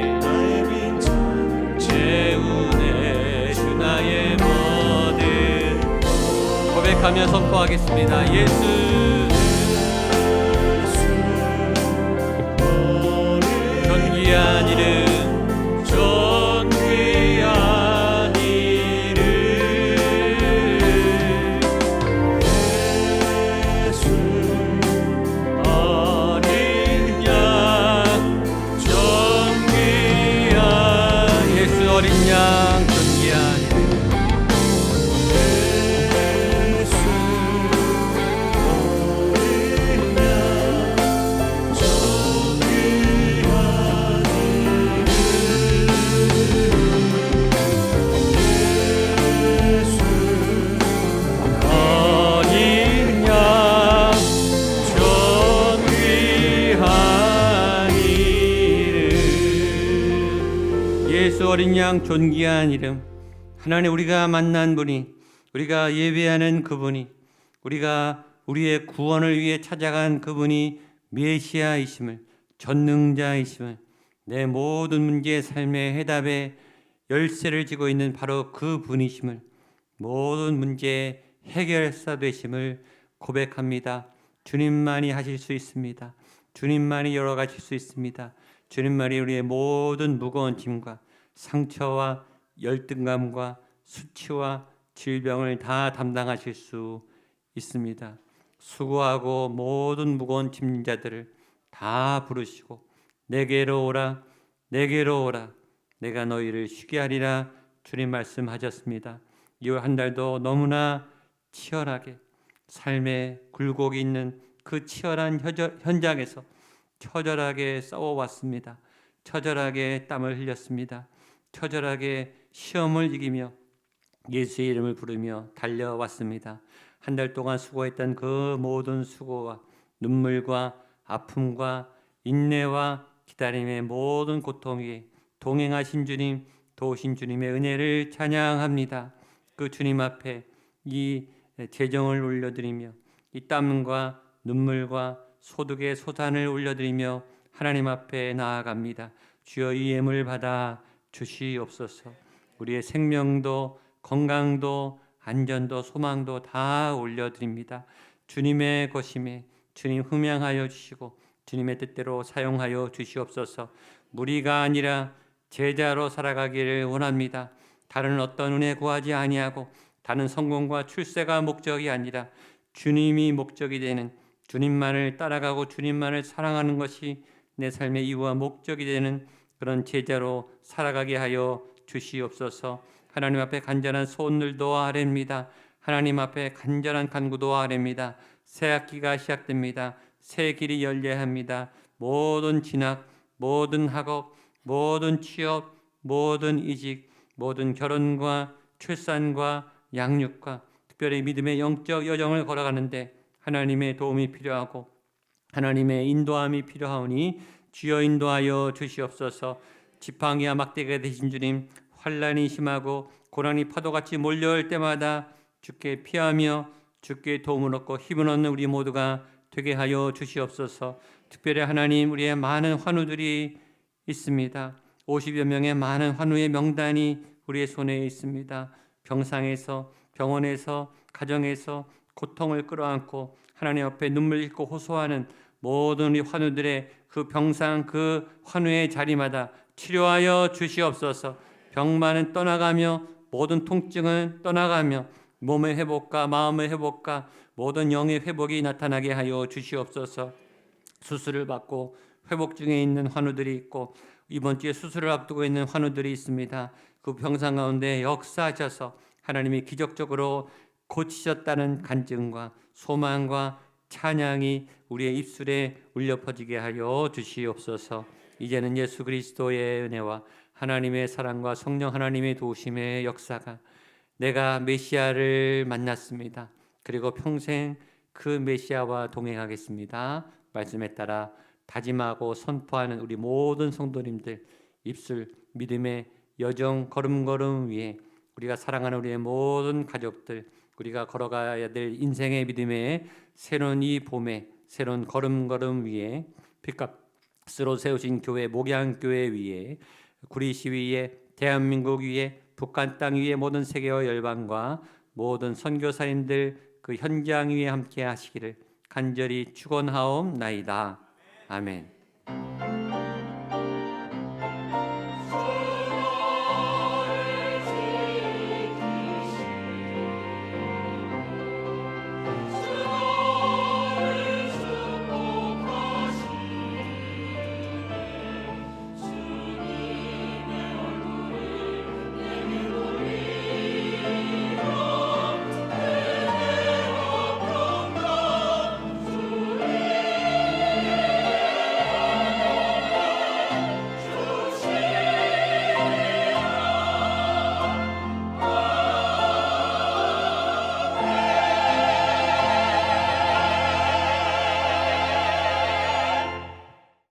[SPEAKER 4] 주 나의 모든 고백하며 선포하겠습니다. 예수 존귀한 이름 존귀한 이름 예수 어린 양 존귀한 예수 어린 양 존귀한 이름 이름
[SPEAKER 5] 어린 양 존귀한 이름, 하나님 우리가 만난 분이, 우리가 예배하는 그분이, 우리가 우리의 구원을 위해 찾아간 그분이 메시아이심을, 전능자이심을, 내 모든 문제의 삶의 해답의 열쇠를 쥐고 있는 바로 그 분이심을, 모든 문제의 해결사 되심을 고백합니다. 주님만이 하실 수 있습니다. 주님만이 열어가실 수 있습니다. 주님만이 우리의 모든 무거운 짐과 상처와 열등감과 수치와 질병을 다 담당하실 수 있습니다. 수고하고 모든 무거운 짐진 자들을 다 부르시고 내게로 오라, 내게로 오라, 내가 너희를 쉬게 하리라 주님 말씀하셨습니다. 2월 한 달도 너무나 치열하게 삶의 굴곡이 있는 그 치열한 현장에서 처절하게 싸워왔습니다. 처절하게 땀을 흘렸습니다. 처절하게 시험을 이기며 예수의 이름을 부르며 달려왔습니다. 한 달 동안 수고했던 그 모든 수고와 눈물과 아픔과 인내와 기다림의 모든 고통 위에 동행하신 주님, 도우신 주님의 은혜를 찬양합니다. 그 주님 앞에 이 재정을 올려드리며 이 땀과 눈물과 소득의 소산을 올려드리며 하나님 앞에 나아갑니다. 주여 이 예물 받아 주시옵소서. 우리의 생명도 건강도 안전도 소망도 다 올려드립니다. 주님의 것임에 주님 흠양하여 주시고 주님의 뜻대로 사용하여 주시옵소서. 무리가 아니라 제자로 살아가기를 원합니다. 다른 어떤 은혜 구하지 아니하고 다른 성공과 출세가 목적이 아니라 주님이 목적이 되는, 주님만을 따라가고 주님만을 사랑하는 것이 내 삶의 이유와 목적이 되는 그런 제자로 살아가게 하여 주시옵소서. 하나님 앞에 간절한 손들도 아뢰입니다. 하나님 앞에 간절한 간구도 아뢰입니다. 새 학기가 시작됩니다. 새 길이 열려야 합니다. 모든 진학, 모든 학업, 모든 취업, 모든 이직, 모든 결혼과 출산과 양육과 특별히 믿음의 영적 여정을 걸어가는데 하나님의 도움이 필요하고 하나님의 인도함이 필요하오니 주여 인도하여 주시옵소서. 지팡이와 막대기가 되신 주님, 환난이 심하고 고난이 파도같이 몰려올 때마다 주께 피하며 주께 도움을 얻고 힘을 얻는 우리 모두가 되게 하여 주시옵소서. 특별히 하나님, 우리의 많은 환우들이 있습니다. 50여 명의 많은 환우의 명단이 우리의 손에 있습니다. 병상에서, 병원에서, 가정에서 고통을 끌어안고 하나님 앞에 눈물 흘리고 호소하는 모든 우리 환우들의 그 병상, 그 환우의 자리마다 치료하여 주시옵소서. 병만은 떠나가며 모든 통증은 떠나가며 몸의 회복과 마음의 회복과 모든 영의 회복이 나타나게 하여 주시옵소서. 수술을 받고 회복 중에 있는 환우들이 있고 이번 주에 수술을 앞두고 있는 환우들이 있습니다. 그 병상 가운데 역사하셔서 하나님이 기적적으로 고치셨다는 간증과 소망과 찬양이 우리의 입술에 울려 퍼지게 하여 주시옵소서. 이제는 예수 그리스도의 은혜와 하나님의 사랑과 성령 하나님의 도우심의 역사가 내가 메시아를 만났습니다. 그리고 평생 그 메시아와 동행하겠습니다. 말씀에 따라 다짐하고 선포하는 우리 모든 성도님들 입술 믿음의 여정 걸음걸음 위에 우리가 사랑하는 우리의 모든 가족들, 우리가 걸어가야 될 인생의 믿음의 새로운 이 봄에 새로운 걸음걸음 위에 핏값으로 세우신 교회 목양교회 위에 구리시 위에 대한민국 위에 북한 땅 위에 모든 세계와 열방과 모든 선교사님들 그 현장 위에 함께 하시기를 간절히 축원하옵나이다. 아멘.